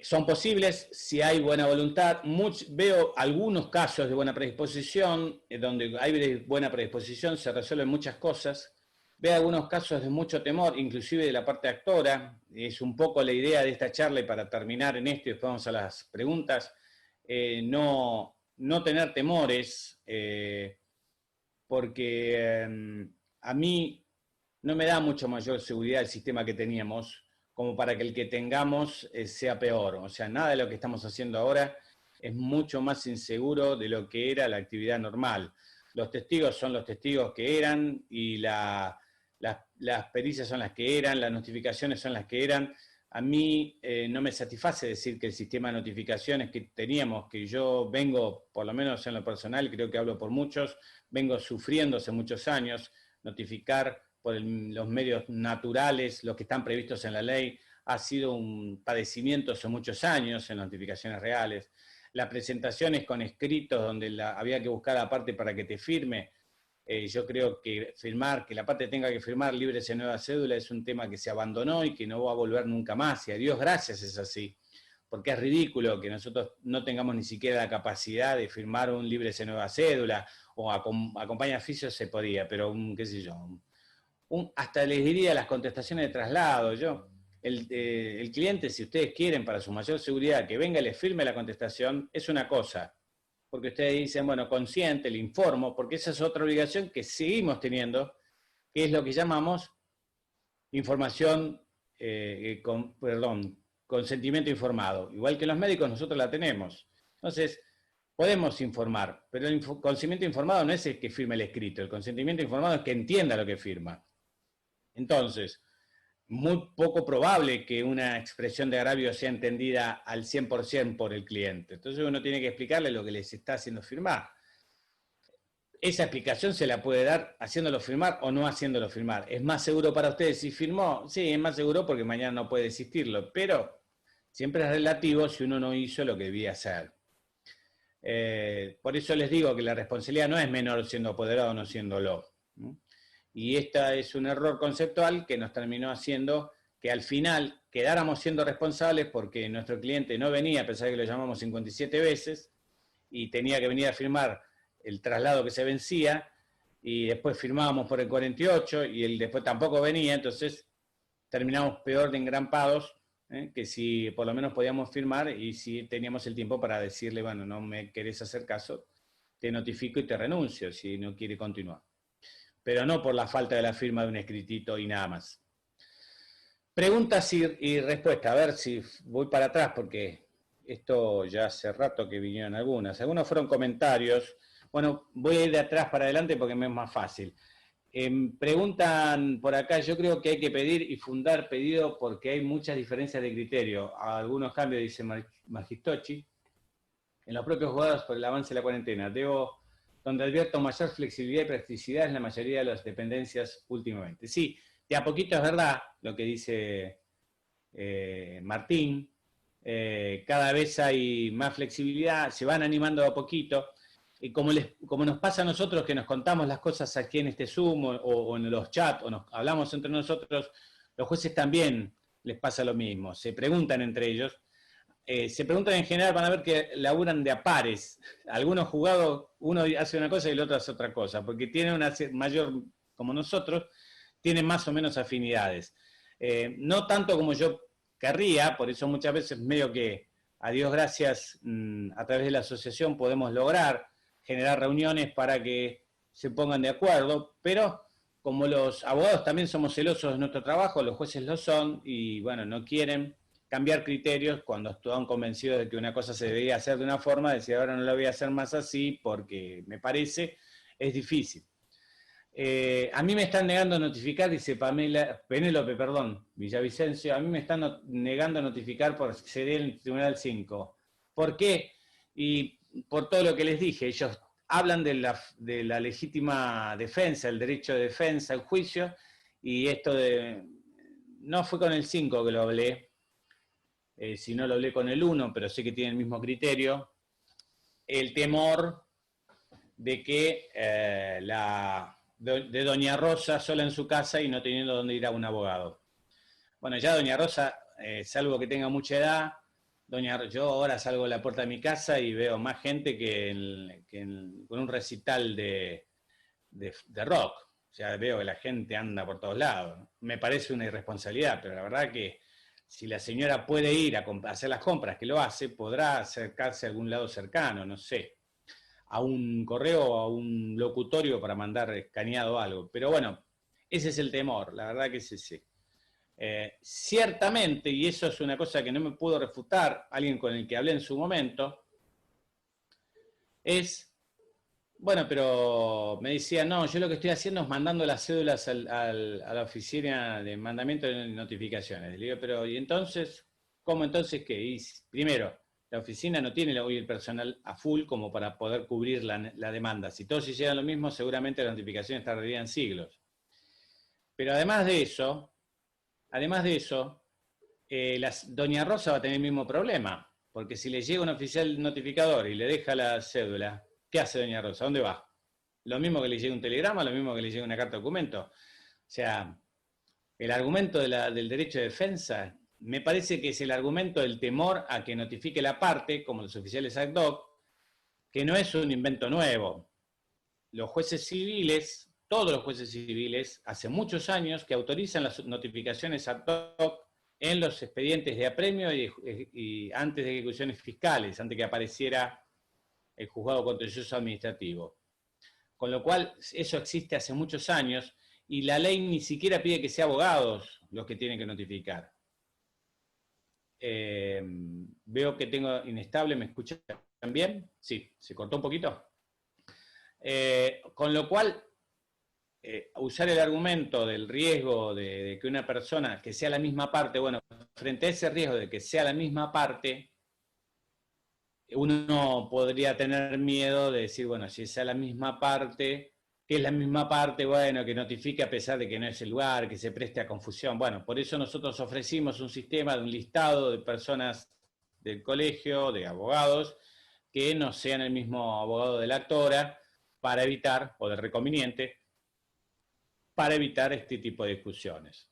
son posibles si hay buena voluntad. Veo algunos casos de buena predisposición, donde hay buena predisposición, se resuelven muchas cosas. Veo algunos casos de mucho temor, inclusive de la parte actora. Es un poco la idea de esta charla, y para terminar en esto y después vamos a las preguntas, no tener temores, porque a mí no me da mucho mayor seguridad el sistema que teníamos como para que el que tengamos sea peor. O sea, nada de lo que estamos haciendo ahora es mucho más inseguro de lo que era la actividad normal. Los testigos son los testigos que eran, y las pericias son las que eran, las notificaciones son las que eran. A mí no me satisface decir que el sistema de notificaciones que teníamos, que yo vengo, por lo menos en lo personal, creo que hablo por muchos, vengo sufriendo hace muchos años, notificar por los medios naturales, los que están previstos en la ley, ha sido un padecimiento hace muchos años en notificaciones reales. Las presentaciones con escritos donde había que buscar aparte para que te firme, yo creo que que la parte tenga que firmar líbrese nueva cédula, es un tema que se abandonó y que no va a volver nunca más, y a Dios gracias es así, porque es ridículo que nosotros no tengamos ni siquiera la capacidad de firmar un líbrese nueva cédula, o acompaña oficio se podía, pero qué sé yo, hasta les diría las contestaciones de traslado. El cliente, si ustedes quieren para su mayor seguridad que venga y les firme la contestación, es una cosa, porque ustedes dicen, bueno, consciente, le informo, porque esa es otra obligación que seguimos teniendo, que es lo que llamamos información, consentimiento informado. Igual que los médicos nosotros la tenemos. Entonces, podemos informar, pero el consentimiento informado no es el que firme el escrito, el consentimiento informado es que entienda lo que firma. Entonces, muy poco probable que una expresión de agravio sea entendida al 100% por el cliente. Entonces uno tiene que explicarle lo que les está haciendo firmar. Esa explicación se la puede dar haciéndolo firmar o no haciéndolo firmar. ¿Es más seguro para ustedes si firmó? Sí, es más seguro porque mañana no puede desistirlo, pero siempre es relativo si uno no hizo lo que debía hacer. Por eso les digo que la responsabilidad no es menor siendo apoderado o no siéndolo. Y este es un error conceptual que nos terminó haciendo que al final quedáramos siendo responsables porque nuestro cliente no venía, a pesar de que lo llamamos 57 veces, y tenía que venir a firmar el traslado que se vencía, y después firmábamos por el 48 y él después tampoco venía, entonces terminamos peor de engrampados, que si por lo menos podíamos firmar y si teníamos el tiempo para decirle, bueno, no me querés hacer caso, te notifico y te renuncio si no quiere continuar. Pero no por la falta de la firma de un escritito y nada más. Preguntas y respuestas, a ver si voy para atrás porque esto ya hace rato que vinieron algunas. Algunos fueron comentarios. Bueno, voy a ir de atrás para adelante porque me es más fácil. Preguntan por acá, yo creo que hay que pedir y fundar pedido porque hay muchas diferencias de criterio. Algunos cambios, dice Magistochi, en los propios jugadores por el avance de la cuarentena. Donde advierto mayor flexibilidad y practicidad en la mayoría de las dependencias últimamente. Sí, de a poquito es verdad lo que dice Martín. Cada vez hay más flexibilidad, se van animando de a poquito. Y como nos pasa a nosotros que nos contamos las cosas aquí en este Zoom o en los chats o nos hablamos entre nosotros, los jueces también les pasa lo mismo. Se preguntan entre ellos. Se preguntan en general, van a ver que laburan de a pares. Algunos jugados, uno hace una cosa y el otro hace otra cosa, porque tienen una mayor, como nosotros, tienen más o menos afinidades. No tanto como yo querría, por eso muchas veces medio que, a Dios gracias, a través de la asociación podemos lograr generar reuniones para que se pongan de acuerdo, pero como los abogados también somos celosos de nuestro trabajo, los jueces lo son, y bueno, no quieren cambiar criterios cuando están convencidos de que una cosa se debía hacer de una forma, decir ahora no la voy a hacer más así porque me parece, es difícil. A mí me están negando a notificar, dice Penélope, Villavicencio, a mí me están negando a notificar por acceder al Tribunal 5. ¿Por qué? Y por todo lo que les dije, ellos hablan de la legítima defensa, el derecho de defensa, el juicio, y esto no fue con el 5 que lo hablé, si no lo hablé con el 1, pero sé que tiene el mismo criterio, el temor de que de doña Rosa sola en su casa y no teniendo dónde ir a un abogado. Bueno, ya doña Rosa, salvo que tenga mucha edad, yo ahora salgo a la puerta de mi casa y veo más gente con un recital de rock. O sea, veo que la gente anda por todos lados. Me parece una irresponsabilidad, pero la verdad que si la señora puede ir a hacer las compras, que lo hace, podrá acercarse a algún lado cercano, no sé, a un correo o a un locutorio para mandar escaneado algo. Pero bueno, ese es el temor, la verdad que es ese. Ciertamente, y eso es una cosa que no me pudo refutar alguien con el que hablé en su momento, es, bueno, pero me decía, no, yo lo que estoy haciendo es mandando las cédulas a la oficina de mandamiento de notificaciones. Le digo, pero ¿y entonces? ¿Cómo entonces qué? Y primero, la oficina no tiene hoy el personal a full como para poder cubrir la demanda. Si todos hicieran lo mismo, seguramente las notificaciones tardarían siglos. Pero además de eso, doña Rosa va a tener el mismo problema, porque si le llega un oficial notificador y le deja la cédula, ¿qué hace doña Rosa? ¿Dónde va? Lo mismo que le llega un telegrama, lo mismo que le llega una carta de documento. O sea, el argumento del derecho de defensa me parece que es el argumento del temor a que notifique la parte, como los oficiales ad hoc, que no es un invento nuevo. Los jueces civiles, todos los jueces civiles, hace muchos años que autorizan las notificaciones ad hoc en los expedientes de apremio y antes de ejecuciones fiscales, antes que apareciera el juzgado contencioso administrativo. Con lo cual, eso existe hace muchos años y la ley ni siquiera pide que sean abogados los que tienen que notificar. Veo que tengo inestable, ¿me escuchan bien? Sí, se cortó un poquito. Con lo cual, usar el argumento del riesgo de que una persona que sea la misma parte, bueno, frente a ese riesgo de que sea la misma parte, uno podría tener miedo de decir, bueno, si sea la misma parte, que es la misma parte, bueno, que notifique a pesar de que no es el lugar, que se preste a confusión. Bueno, por eso nosotros ofrecimos un sistema de un listado de personas del colegio, de abogados, que no sean el mismo abogado de la actora, para evitar, o del reconveniente, para evitar este tipo de discusiones.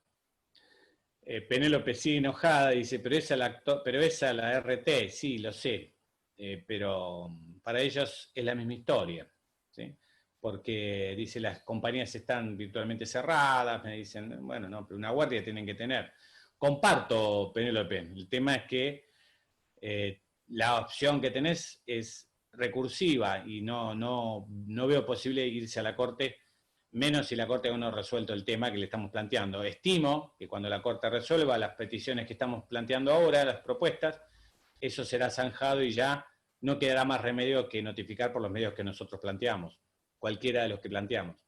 Penélope sigue enojada, dice, pero esa la RT, sí, lo sé, pero para ellos es la misma historia. ¿sí? Porque, dice, las compañías están virtualmente cerradas, me dicen, bueno, no, pero una guardia tienen que tener. Comparto, Penélope, el tema es que la opción que tenés es recursiva y no veo posible irse a la Corte, menos si la Corte aún no ha resuelto el tema que le estamos planteando. Estimo que cuando la Corte resuelva las peticiones que estamos planteando ahora, las propuestas, eso será zanjado y ya no quedará más remedio que notificar por los medios que nosotros planteamos, cualquiera de los que planteamos.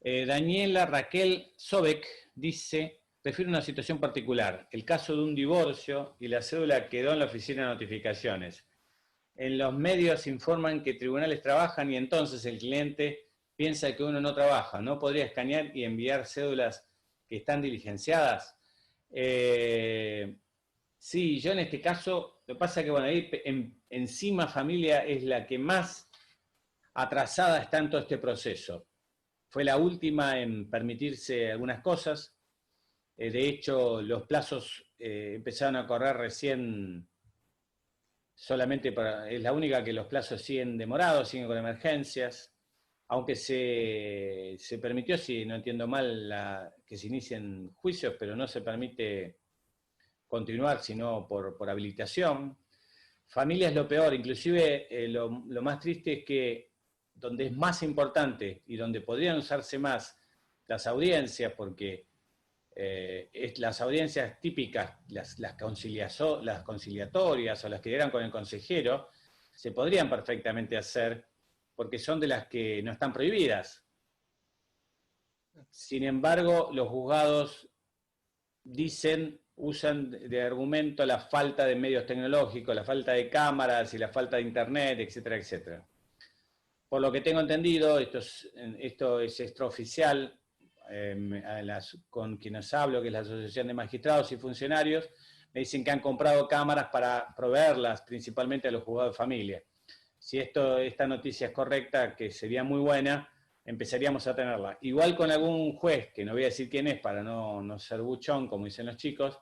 Daniela Raquel Sobek dice, prefiero una situación particular, el caso de un divorcio y la cédula quedó en la oficina de notificaciones. En los medios informan que tribunales trabajan y entonces el cliente piensa que uno no trabaja. ¿No podría escanear y enviar cédulas que están diligenciadas? Sí, yo en este caso, lo que pasa es que, bueno, ahí encima familia es la que más atrasada está en todo este proceso. Fue la última en permitirse algunas cosas. De hecho, los plazos empezaron a correr recién solamente es la única que los plazos siguen demorados, siguen con emergencias, aunque se permitió, si no entiendo mal, que se inicien juicios, pero no se permite continuar sino por habilitación. Familia es lo peor, inclusive lo más triste es que donde es más importante y donde podrían usarse más las audiencias, porque las audiencias típicas, las conciliatorias o las que eran con el consejero, se podrían perfectamente hacer porque son de las que no están prohibidas. Sin embargo, los juzgados usan de argumento la falta de medios tecnológicos, la falta de cámaras y la falta de internet, etcétera, etcétera. Por lo que tengo entendido, esto es extraoficial, con quienes hablo, que es la Asociación de Magistrados y Funcionarios, me dicen que han comprado cámaras para proveerlas principalmente a los juzgados de familia. Si esta noticia es correcta, que sería muy buena, empezaríamos a tenerla. Igual con algún juez, que no voy a decir quién es para no ser buchón, como dicen los chicos,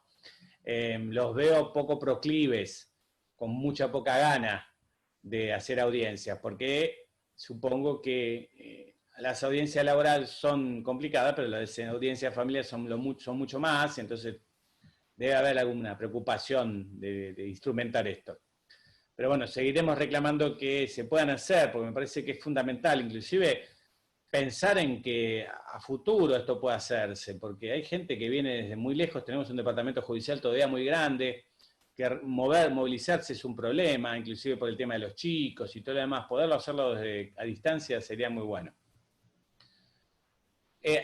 los veo poco proclives, con mucha poca gana de hacer audiencias, porque supongo que las audiencias laborales son complicadas, pero las audiencias familiares son mucho más, entonces debe haber alguna preocupación de instrumentar esto. Pero bueno, seguiremos reclamando que se puedan hacer, porque me parece que es fundamental, inclusive pensar en que a futuro esto pueda hacerse, porque hay gente que viene desde muy lejos, tenemos un departamento judicial todavía muy grande, que movilizarse es un problema, inclusive por el tema de los chicos y todo lo demás, poderlo hacerlo a distancia sería muy bueno.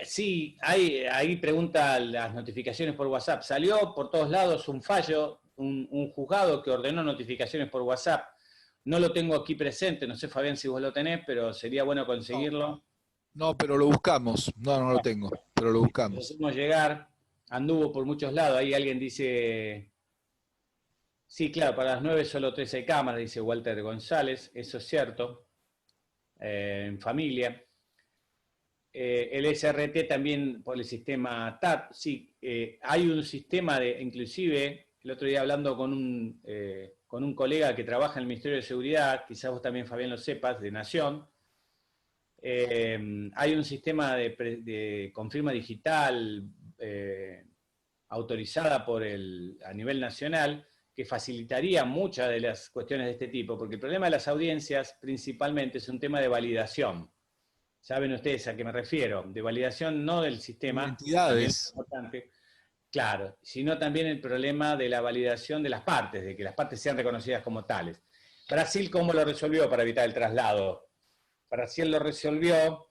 Sí, ahí pregunta las notificaciones por WhatsApp. Salió por todos lados un fallo, un juzgado que ordenó notificaciones por WhatsApp. No lo tengo aquí presente, no sé, Fabián, si vos lo tenés, pero sería bueno conseguirlo. No, pero lo buscamos. No lo tengo, pero lo buscamos. Lo hacemos llegar, anduvo por muchos lados. Ahí alguien dice, sí, claro, para las 9 solo 13 cámaras, dice Walter González, eso es cierto, en familia. El SRT también por el sistema TAT, sí, hay un sistema inclusive, el otro día hablando con un colega que trabaja en el Ministerio de Seguridad, quizás vos también, Fabián, lo sepas, de Nación, hay un sistema de confirma digital autorizada a nivel nacional que facilitaría muchas de las cuestiones de este tipo, porque el problema de las audiencias principalmente es un tema de validación. ¿Saben ustedes a qué me refiero? De validación no del sistema, entidades, importante, claro, sino también el problema de la validación de las partes, de que las partes sean reconocidas como tales. Brasil, ¿cómo lo resolvió para evitar el traslado? Brasil lo resolvió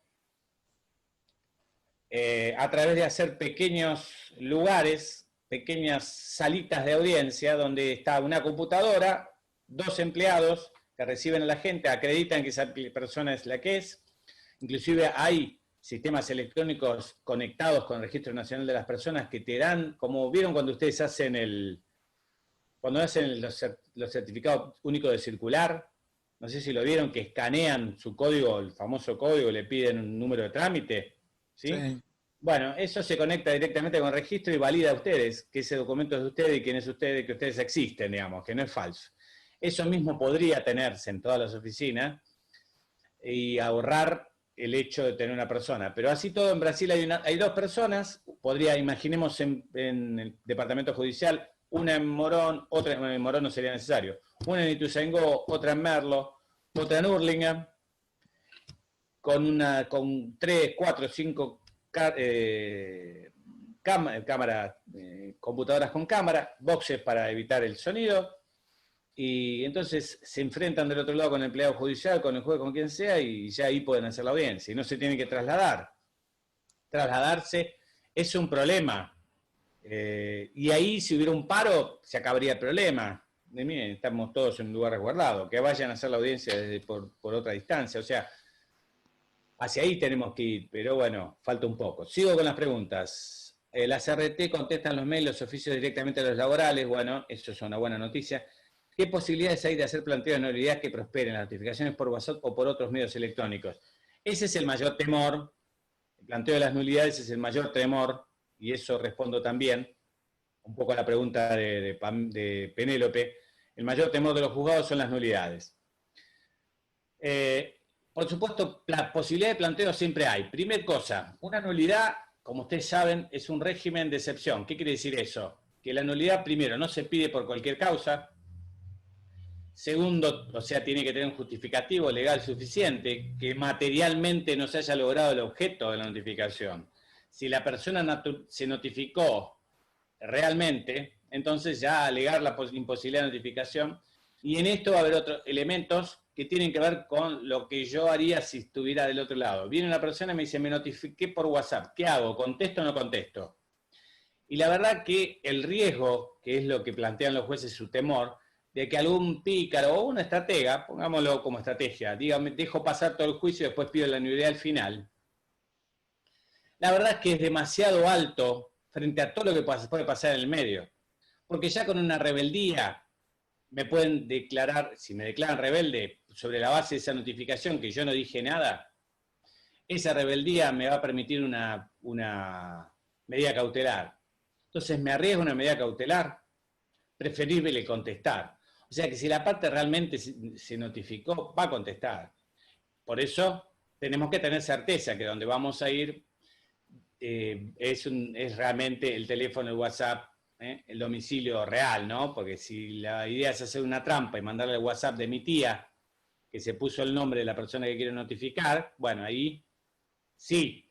a través de hacer pequeños lugares, pequeñas salitas de audiencia, donde está una computadora, 2 empleados que reciben a la gente, acreditan que esa persona es la que es. Inclusive hay sistemas electrónicos conectados con el Registro Nacional de las Personas que te dan, como vieron cuando ustedes hacen los certificados únicos de circular, no sé si lo vieron, que escanean su código, el famoso código, le piden un número de trámite, ¿sí? Sí. Bueno, eso se conecta directamente con el registro y valida a ustedes que ese documento es de ustedes y quién es ustedes, que ustedes existen, digamos, que no es falso. Eso mismo podría tenerse en todas las oficinas, y ahorrar el hecho de tener una persona. Pero así todo, en Brasil hay dos personas, imaginemos en el departamento judicial, una en Morón, otra en Morón no sería necesario, una en Ituzaingó, otra en Merlo, otra en Hurlingham, con 3, 4, 5 computadoras con cámara, boxes para evitar el sonido, y entonces se enfrentan del otro lado con el empleado judicial, con el juez, con quien sea, y ya ahí pueden hacer la audiencia, y no se tienen que trasladar. Trasladarse es un problema, y ahí si hubiera un paro, se acabaría el problema. Miren, estamos todos en un lugar resguardado, que vayan a hacer la audiencia por otra distancia, o sea, hacia ahí tenemos que ir, pero bueno, falta un poco. Sigo con las preguntas. Las RT contestan los mails, los oficios directamente a los laborales, bueno, eso es una buena noticia. ¿Qué posibilidades hay de hacer planteos de nulidad que prosperen las notificaciones por WhatsApp o por otros medios electrónicos? Ese es el mayor temor, el planteo de las nulidades es el mayor temor, y eso respondo también, un poco a la pregunta de Penélope, el mayor temor de los juzgados son las nulidades. Por supuesto, la posibilidad de planteo siempre hay. Primer cosa, una nulidad, como ustedes saben, es un régimen de excepción. ¿Qué quiere decir eso? Que la nulidad, primero, no se pide por cualquier causa. Segundo, o sea, tiene que tener un justificativo legal suficiente, que materialmente no se haya logrado el objeto de la notificación. Si la persona se notificó realmente, entonces ya alegar la imposibilidad de notificación. Y en esto va a haber otros elementos que tienen que ver con lo que yo haría si estuviera del otro lado. Viene una persona y me dice, me notifiqué por WhatsApp, ¿qué hago? ¿Contesto o no contesto? Y la verdad que el riesgo, que es lo que plantean los jueces, su temor, de que algún pícaro o una estratega, pongámoslo como estrategia, dígame, dejo pasar todo el juicio y después pido la nulidad al final. La verdad es que es demasiado alto frente a todo lo que puede pasar en el medio. Porque ya con una rebeldía me pueden declarar, si me declaran rebelde sobre la base de esa notificación que yo no dije nada, esa rebeldía me va a permitir una medida cautelar. Entonces me arriesgo a una medida cautelar, preferible contestar. O sea que si la parte realmente se notificó, va a contestar. Por eso tenemos que tener certeza que donde vamos a ir es realmente el teléfono, el WhatsApp, el domicilio real, ¿no? Porque si la idea es hacer una trampa y mandarle el WhatsApp de mi tía, que se puso el nombre de la persona que quiere notificar, bueno, ahí sí,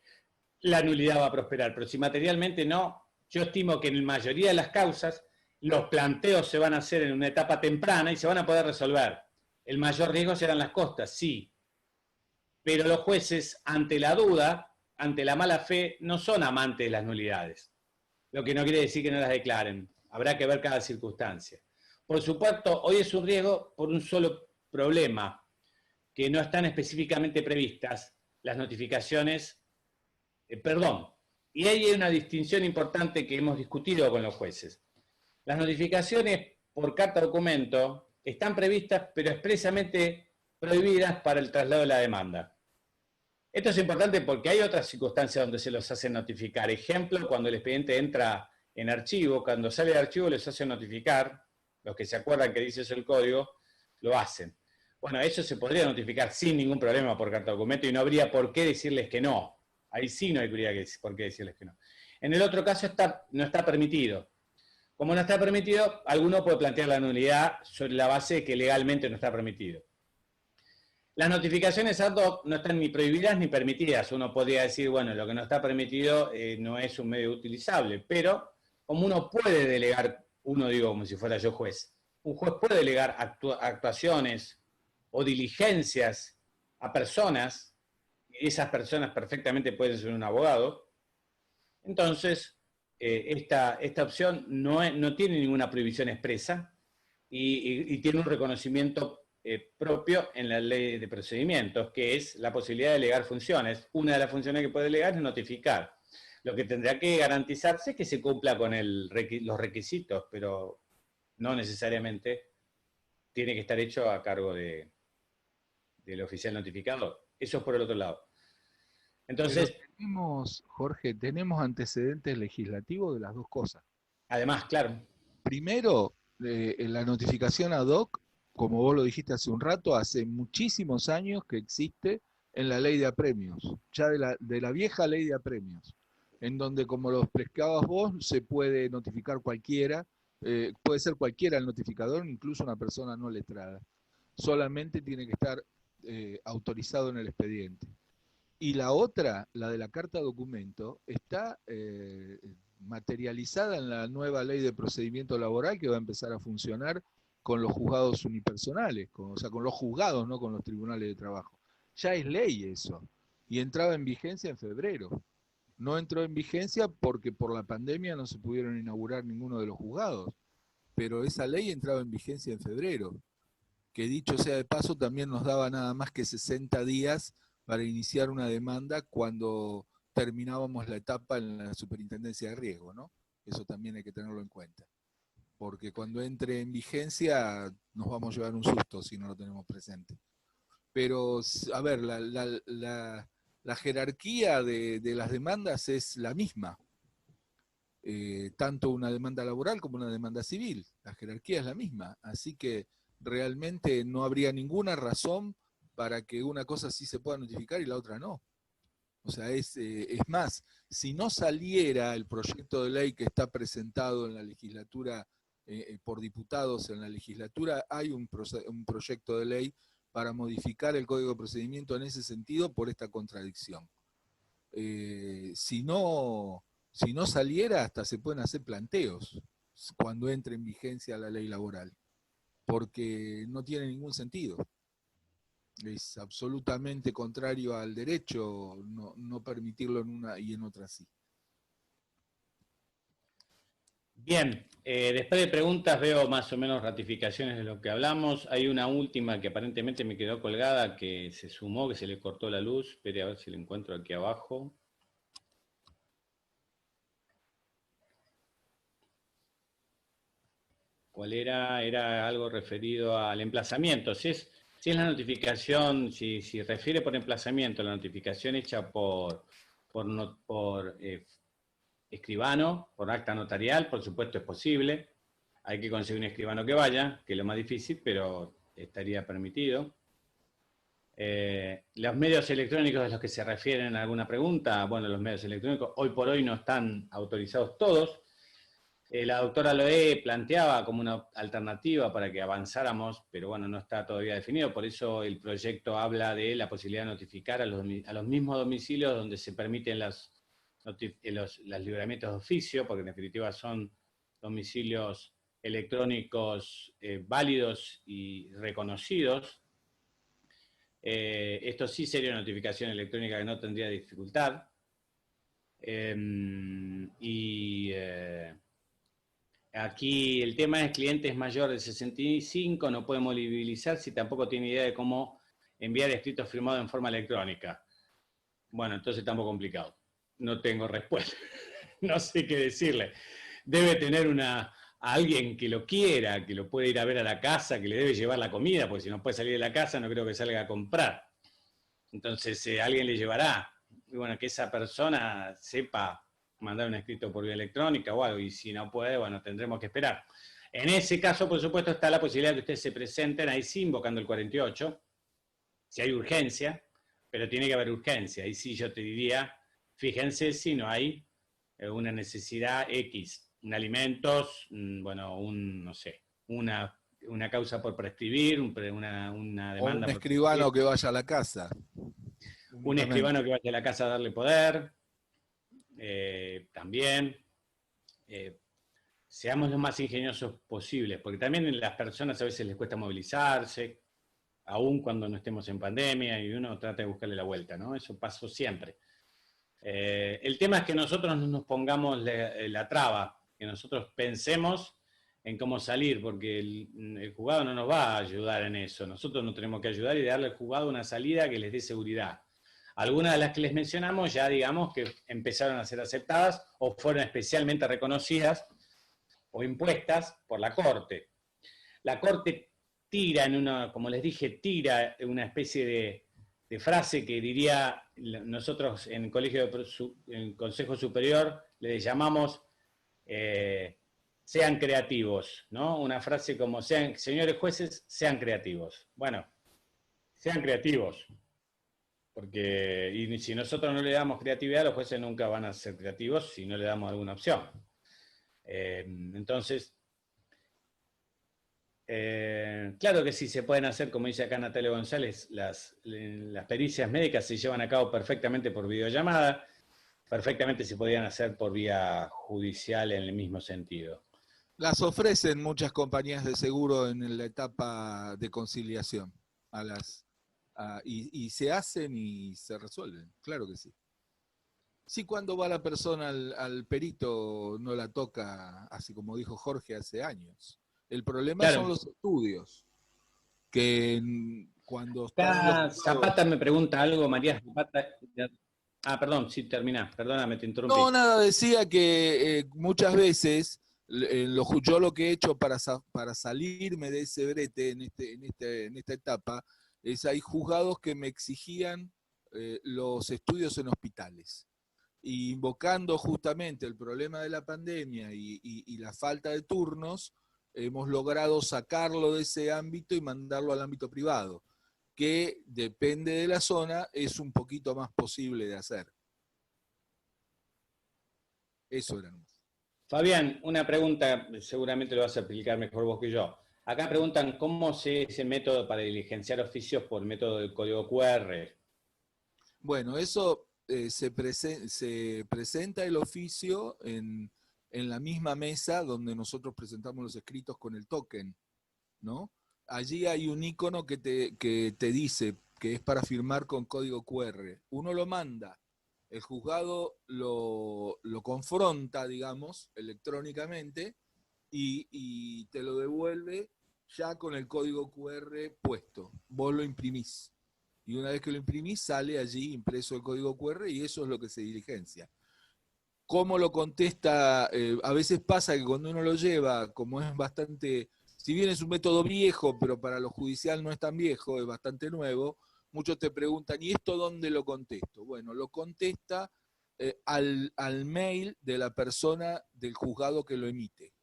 la nulidad va a prosperar, pero si materialmente no, yo estimo que en la mayoría de las causas los planteos se van a hacer en una etapa temprana y se van a poder resolver. El mayor riesgo serán las costas, sí, pero los jueces, ante la duda, ante la mala fe, no son amantes de las nulidades. Lo que no quiere decir que no las declaren. Habrá que ver cada circunstancia. Por supuesto, hoy es un riesgo por un solo problema, que no están específicamente previstas las notificaciones, y ahí hay una distinción importante que hemos discutido con los jueces. Las notificaciones por carta documento están previstas, pero expresamente prohibidas para el traslado de la demanda. Esto es importante porque hay otras circunstancias donde se los hace notificar. Ejemplo, cuando el expediente entra en archivo, cuando sale de archivo les hace notificar, los que se acuerdan que dice eso el código, lo hacen. Bueno, eso se podría notificar sin ningún problema por carta documento y no habría por qué decirles que no. Ahí sí no habría por qué decirles que no. En el otro caso no está permitido. Como no está permitido, alguno puede plantear la nulidad sobre la base de que legalmente no está permitido. Las notificaciones ad hoc no están ni prohibidas ni permitidas. Uno podría decir, bueno, lo que no está permitido no es un medio utilizable, pero como uno puede delegar, uno digo como si fuera yo juez, un juez puede delegar actuaciones o diligencias a personas, y esas personas perfectamente pueden ser un abogado, entonces esta opción no tiene ninguna prohibición expresa y tiene un reconocimiento propio en la ley de procedimientos, que es la posibilidad de delegar funciones. Una de las funciones que puede delegar es notificar. Lo que tendrá que garantizarse es que se cumpla con los requisitos, pero no necesariamente tiene que estar hecho a cargo del oficial notificador. Eso es por el otro lado. Entonces, pero Jorge, tenemos antecedentes legislativos de las dos cosas. Además, claro. Primero, la notificación ad hoc como vos lo dijiste hace un rato, hace muchísimos años que existe en la ley de apremios, ya de la vieja ley de apremios, en donde, como lo explicabas vos, se puede notificar cualquiera, puede ser cualquiera el notificador, incluso una persona no letrada. Solamente tiene que estar autorizado en el expediente. Y la otra, la de la carta documento, está materializada en la nueva ley de procedimiento laboral que va a empezar a funcionar con los juzgados unipersonales, o sea, con los juzgados, no con los tribunales de trabajo. Ya es ley eso. Y entraba en vigencia en febrero. No entró en vigencia porque por la pandemia no se pudieron inaugurar ninguno de los juzgados. Pero esa ley entraba en vigencia en febrero, que dicho sea de paso también nos daba nada más que 60 días para iniciar una demanda cuando terminábamos la etapa en la superintendencia de riesgo, ¿no? Eso también hay que tenerlo en cuenta, porque cuando entre en vigencia nos vamos a llevar un susto si no lo tenemos presente. Pero, a ver, la jerarquía de las demandas es la misma. Tanto una demanda laboral como una demanda civil. La jerarquía es la misma. Así que realmente no habría ninguna razón para que una cosa sí se pueda notificar y la otra no. O sea, es más, si no saliera el proyecto de ley que está presentado en la legislatura por diputados en la legislatura, hay un proyecto de ley para modificar el Código de Procedimiento en ese sentido por esta contradicción. Si no saliera, hasta se pueden hacer planteos cuando entre en vigencia la ley laboral, porque no tiene ningún sentido. Es absolutamente contrario al derecho no permitirlo en una y en otra sí. Bien, después de preguntas veo más o menos ratificaciones de lo que hablamos. Hay una última que aparentemente me quedó colgada, que se sumó, que se le cortó la luz. Espere a ver si la encuentro aquí abajo. ¿Cuál era? Era algo referido al emplazamiento. Si es la notificación, si refiere por emplazamiento la notificación hecha por escribano, por acta notarial, por supuesto es posible. Hay que conseguir un escribano que vaya, que es lo más difícil, pero estaría permitido. Los medios electrónicos de los que se refieren a alguna pregunta, bueno, los medios electrónicos hoy por hoy no están autorizados todos. La doctora Loé planteaba como una alternativa para que avanzáramos, pero bueno, no está todavía definido, por eso el proyecto habla de la posibilidad de notificar a los mismos domicilios donde se permiten los libramientos de oficio, porque en definitiva son domicilios electrónicos válidos y reconocidos. Esto sí sería notificación electrónica que no tendría dificultad. Aquí el tema es clientes mayores de 65, no puede movilizarse y tampoco tiene idea de cómo enviar escritos firmados en forma electrónica. Bueno, entonces está un poco complicado. No tengo respuesta. No sé qué decirle. Debe tener a alguien que lo quiera, que lo puede ir a ver a la casa, que le debe llevar la comida, porque si no puede salir de la casa no creo que salga a comprar. Entonces alguien le llevará. Y bueno, que esa persona sepa mandar un escrito por vía electrónica o algo, y si no puede, bueno, tendremos que esperar. En ese caso, por supuesto, está la posibilidad de que ustedes se presenten, ahí sí, invocando el 48, si hay urgencia, pero tiene que haber urgencia. Ahí sí yo te diría, fíjense si no hay una necesidad X, alimentos, bueno, no sé, una causa por prescribir, una demanda o un por prescribir. escribano que vaya a la casa. Un escribano que vaya a la casa a darle poder, también. Seamos lo más ingeniosos posibles, porque también a las personas a veces les cuesta movilizarse, aún cuando no estemos en pandemia, y uno trata de buscarle la vuelta, ¿no? Eso pasó siempre. El tema es que nosotros no nos pongamos la traba, que nosotros pensemos en cómo salir, porque el juzgado no nos va a ayudar en eso. Nosotros nos tenemos que ayudar y darle al juzgado una salida que les dé seguridad. Algunas de las que les mencionamos ya digamos que empezaron a ser aceptadas o fueron especialmente reconocidas o impuestas por la Corte. La Corte tira como les dije, tira una especie de frase que diría, nosotros en el Consejo Superior le llamamos sean creativos, ¿no? Una frase como, señores jueces, sean creativos. Bueno, sean creativos, porque y si nosotros no le damos creatividad, los jueces nunca van a ser creativos si no le damos alguna opción. Entonces, claro que sí, se pueden hacer, como dice acá Natalia González, las pericias médicas se llevan a cabo perfectamente por videollamada, perfectamente se podían hacer por vía judicial en el mismo sentido. Las ofrecen muchas compañías de seguro en la etapa de conciliación y se hacen y se resuelven, claro que sí. Sí, cuando va la persona al perito no la toca, así como dijo Jorge hace años. El problema son los estudios, que cuando están los juzgados... Zapata me pregunta algo, María Zapata. Perdón, sí, terminá, perdóname, te interrumpí. No, nada, decía que muchas veces yo lo que he hecho para salirme de ese brete en esta etapa es hay juzgados que me exigían los estudios en hospitales. Y invocando justamente el problema de la pandemia y la falta de turnos, hemos logrado sacarlo de ese ámbito y mandarlo al ámbito privado, que depende de la zona, es un poquito más posible de hacer. Eso era. Fabián, una pregunta, seguramente lo vas a explicar mejor vos que yo. Acá preguntan cómo se ese método para diligenciar oficios por método del código QR. Bueno, eso se presenta el oficio en la misma mesa donde nosotros presentamos los escritos con el token, ¿no? Allí hay un icono que te dice que es para firmar con código QR. Uno lo manda, el juzgado lo confronta, digamos, electrónicamente y te lo devuelve ya con el código QR puesto. Vos lo imprimís. Y una vez que lo imprimís, sale allí impreso el código QR y eso es lo que se diligencia. ¿Cómo lo contesta? A veces pasa que cuando uno lo lleva, como es bastante, si bien es un método viejo, pero para lo judicial no es tan viejo, es bastante nuevo, muchos te preguntan, ¿y esto dónde lo contesto? Bueno, lo contesta al mail de la persona del juzgado que lo emite,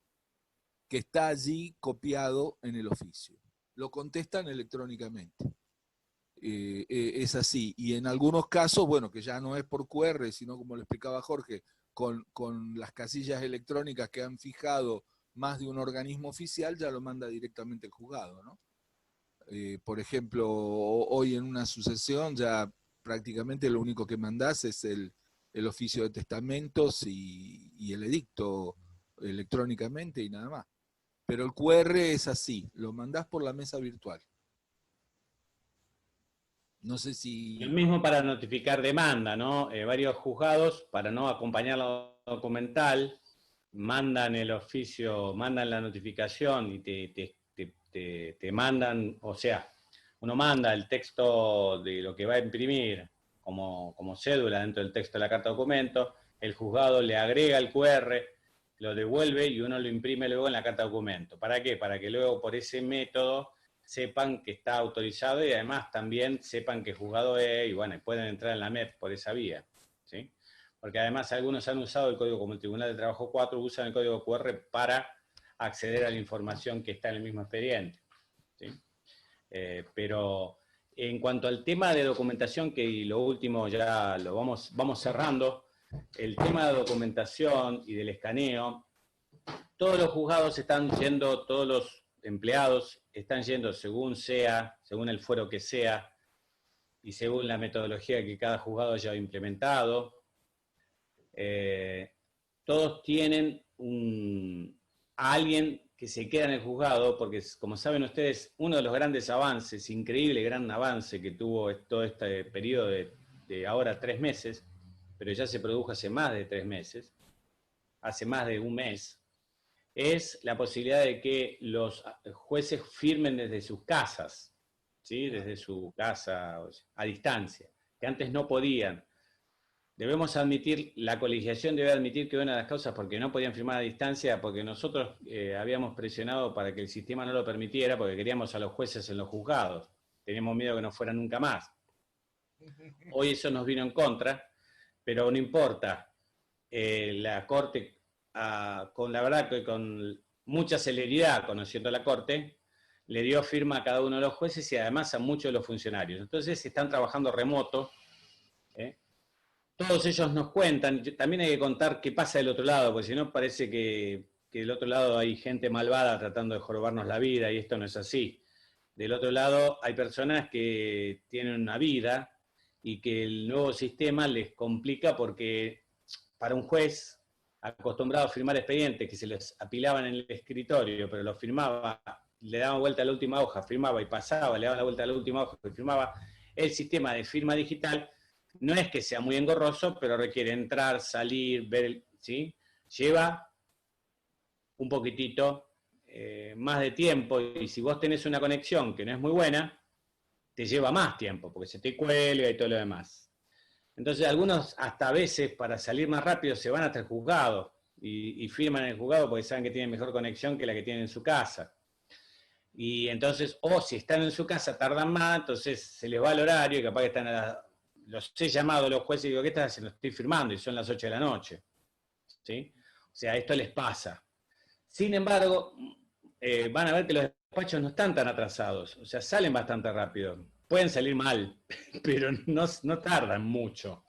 que está allí copiado en el oficio. Lo contestan electrónicamente. Es así. Y en algunos casos, bueno, que ya no es por QR, sino como le explicaba Jorge, con las casillas electrónicas que han fijado más de un organismo oficial, ya lo manda directamente el juzgado, ¿no? Por ejemplo, hoy en una sucesión ya prácticamente lo único que mandás es el oficio de testamentos y el edicto electrónicamente y nada más. Pero el QR es así, lo mandás por la mesa virtual. No sé si... Lo mismo para notificar demanda, ¿no? Varios juzgados, para no acompañar la documental, mandan el oficio, mandan la notificación y te mandan, o sea, uno manda el texto de lo que va a imprimir como cédula dentro del texto de la carta de documento, el juzgado le agrega el QR, lo devuelve y uno lo imprime luego en la carta de documento. ¿Para qué? Para que luego por ese método sepan que está autorizado y además también sepan que juzgado es y bueno, pueden entrar en la MEP por esa vía, ¿sí? Porque además algunos han usado el código, como el Tribunal de Trabajo 4, usan el código QR para acceder a la información que está en el mismo expediente, ¿sí? Pero en cuanto al tema de documentación, que lo último ya lo vamos cerrando, el tema de documentación y del escaneo, todos los juzgados están yendo, todos los empleados están yendo según sea, según el fuero que sea, y según la metodología que cada juzgado haya implementado. Todos tienen a alguien que se queda en el juzgado, porque como saben ustedes, uno de los grandes avances, increíble gran avance que tuvo todo este periodo de ahora 3 meses, pero ya se produjo hace más de 3 meses, hace más de un mes, es la posibilidad de que los jueces firmen desde sus casas, ¿sí? Desde su casa a distancia, que antes no podían. Debemos admitir, la colegiación debe admitir que una de las causas porque no podían firmar a distancia, porque nosotros habíamos presionado para que el sistema no lo permitiera, porque queríamos a los jueces en los juzgados. Teníamos miedo que no fueran nunca más. Hoy eso nos vino en contra, pero no importa. La Corte con la verdad que con mucha celeridad, conociendo la Corte, le dio firma a cada uno de los jueces y además a muchos de los funcionarios. Entonces están trabajando remoto. ¿Eh? Todos ellos nos cuentan, también hay que contar qué pasa del otro lado, porque si no parece que del otro lado hay gente malvada tratando de jorobarnos la vida y esto no es así. Del otro lado hay personas que tienen una vida y que el nuevo sistema les complica porque para un juez acostumbrado a firmar expedientes que se les apilaban en el escritorio, pero los firmaba, le daba vuelta a la última hoja, firmaba y pasaba, le daba la vuelta a la última hoja y firmaba, el sistema de firma digital no es que sea muy engorroso, pero requiere entrar, salir, ver, ¿sí? Lleva un poquitito más de tiempo y si vos tenés una conexión que no es muy buena, te lleva más tiempo porque se te cuelga y todo lo demás. Entonces algunos hasta a veces para salir más rápido se van hasta el juzgado y firman en el juzgado porque saben que tienen mejor conexión que la que tienen en su casa. Y entonces, o si están en su casa tardan más, entonces se les va el horario y capaz que están los he llamado a los jueces y digo, ¿qué estás haciendo? Estoy firmando y son las 8 de la noche. ¿Sí? O sea, esto les pasa. Sin embargo, van a ver que los despachos no están tan atrasados, o sea, salen bastante rápido. Pueden salir mal, pero no tardan mucho.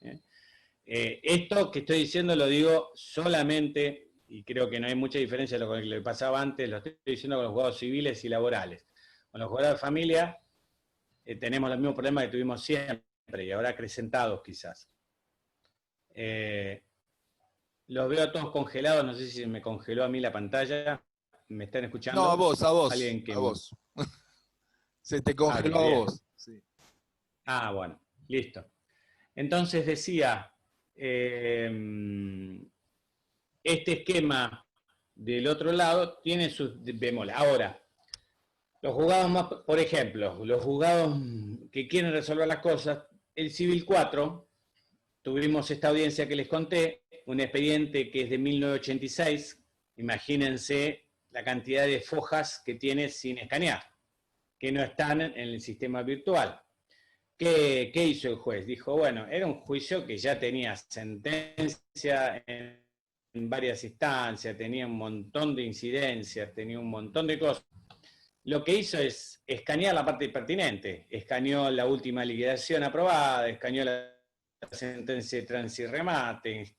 ¿Eh? Esto que estoy diciendo lo digo solamente, y creo que no hay mucha diferencia de lo que le pasaba antes, lo estoy diciendo con los juzgados civiles y laborales. Con los juzgados de familia tenemos los mismos problemas que tuvimos siempre y ahora acrecentados quizás. Los veo todos congelados, no sé si me congeló a mí la pantalla. ¿Me están escuchando? No, a vos, ¿Alguien que... a vos. Se te congeló bien, a bien. vos. Sí. Bueno, listo. Entonces decía, este esquema del otro lado tiene sus bemoles. Ahora, los juzgados más, por ejemplo, los juzgados que quieren resolver las cosas, el Civil 4, tuvimos esta audiencia que les conté, un expediente que es de 1986, imagínense la cantidad de fojas que tiene sin escanear, que no están en el sistema virtual. ¿Qué hizo el juez? Dijo, bueno, era un juicio que ya tenía sentencia en varias instancias, tenía un montón de incidencias, tenía un montón de cosas. Lo que hizo es escanear la parte pertinente, escaneó la última liquidación aprobada, escaneó la sentencia de tránsito y remate,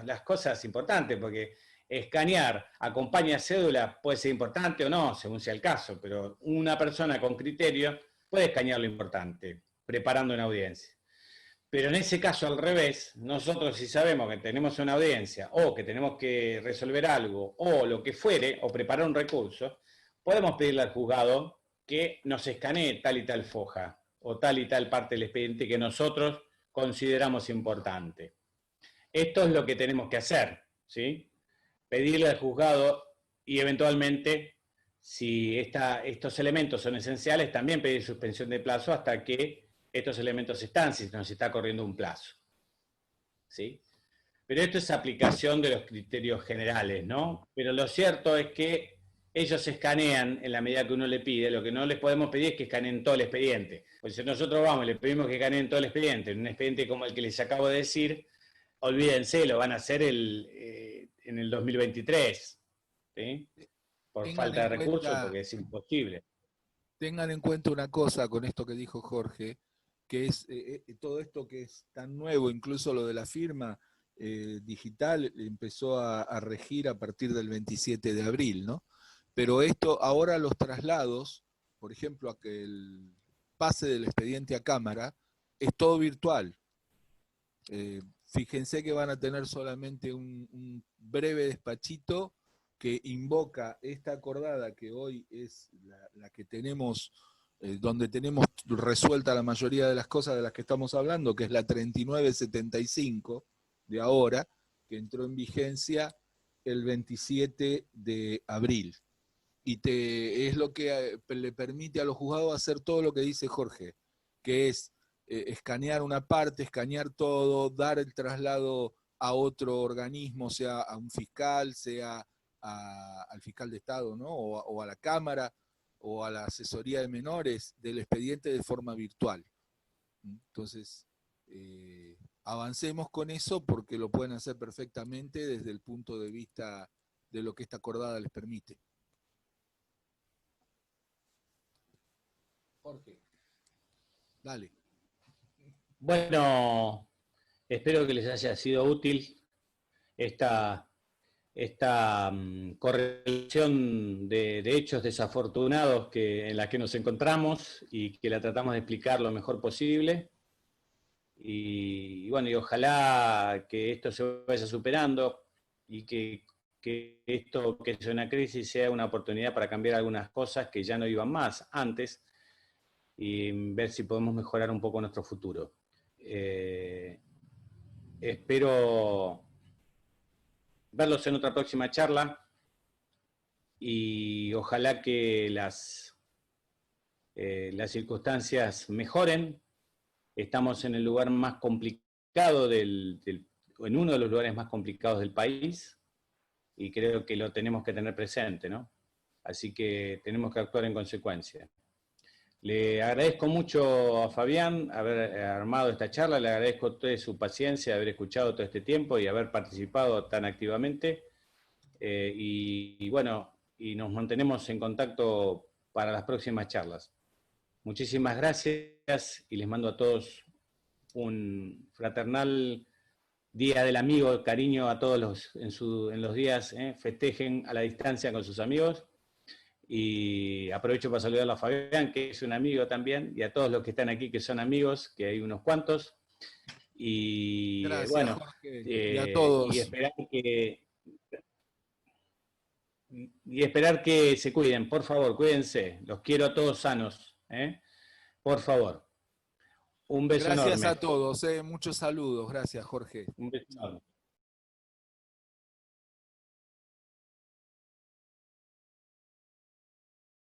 las cosas importantes, porque escanear acompaña cédula puede ser importante o no, según sea el caso, pero una persona con criterio puede escanear lo importante, preparando una audiencia. Pero en ese caso, al revés, nosotros si sabemos que tenemos una audiencia o que tenemos que resolver algo o lo que fuere, o preparar un recurso, podemos pedirle al juzgado que nos escanee tal y tal foja o tal y tal parte del expediente que nosotros consideramos importante. Esto es lo que tenemos que hacer, ¿sí? Pedirle al juzgado y eventualmente, si estos elementos son esenciales, también pedir suspensión de plazo hasta que estos elementos están, si nos está corriendo un plazo. ¿Sí? Pero esto es aplicación de los criterios generales, ¿no? Pero lo cierto es que ellos escanean en la medida que uno le pide, lo que no les podemos pedir es que escaneen todo el expediente. Pues si nosotros vamos y le pedimos que escaneen todo el expediente, en un expediente como el que les acabo de decir, olvídense, lo van a hacer en el 2023, ¿sí? Por Tengan falta en de recursos, cuenta, porque es imposible. tengan en cuenta una cosa con esto que dijo Jorge, que es todo esto que es tan nuevo, incluso lo de la firma digital empezó a regir a partir del 27 de abril, ¿no? Pero esto, ahora los traslados, por ejemplo, a que el pase del expediente a cámara, es todo virtual. Fíjense que van a tener solamente un breve despachito que invoca esta acordada que hoy es la que tenemos, donde tenemos resuelta la mayoría de las cosas de las que estamos hablando, que es la 3975 de ahora, que entró en vigencia el 27 de abril. Y es lo que le permite a los juzgados hacer todo lo que dice Jorge, que es escanear una parte, escanear todo, dar el traslado a otro organismo, sea a un fiscal, sea al fiscal de Estado, ¿no? O a la Cámara, o a la asesoría de menores del expediente de forma virtual. Entonces, avancemos con eso porque lo pueden hacer perfectamente desde el punto de vista de lo que esta acordada les permite. Jorge, dale. Bueno, espero que les haya sido útil esta correlación de hechos desafortunados en la que nos encontramos y que la tratamos de explicar lo mejor posible. Y bueno, y ojalá que esto se vaya superando y que esto que es una crisis sea una oportunidad para cambiar algunas cosas que ya no iban más antes y ver si podemos mejorar un poco nuestro futuro. Espero verlos en otra próxima charla y ojalá que las circunstancias mejoren. Estamos en el lugar más complicado en uno de los lugares más complicados del país y creo que lo tenemos que tener presente, ¿no? Así que tenemos que actuar en consecuencia. Le agradezco mucho a Fabián haber armado esta charla, le agradezco toda su paciencia, haber escuchado todo este tiempo y haber participado tan activamente. Y bueno, y nos mantenemos en contacto para las próximas charlas. Muchísimas gracias y les mando a todos un fraternal Día del Amigo, cariño a todos en los días, festejen a la distancia con sus amigos. Y aprovecho para saludar a Fabián, que es un amigo también, y a todos los que están aquí que son amigos, que hay unos cuantos. Y gracias, bueno, Jorge, y a todos. Y esperar que se cuiden, por favor, cuídense. Los quiero a todos sanos, por favor. Un beso enorme. Gracias a todos, muchos saludos. Gracias, Jorge. Un beso enorme.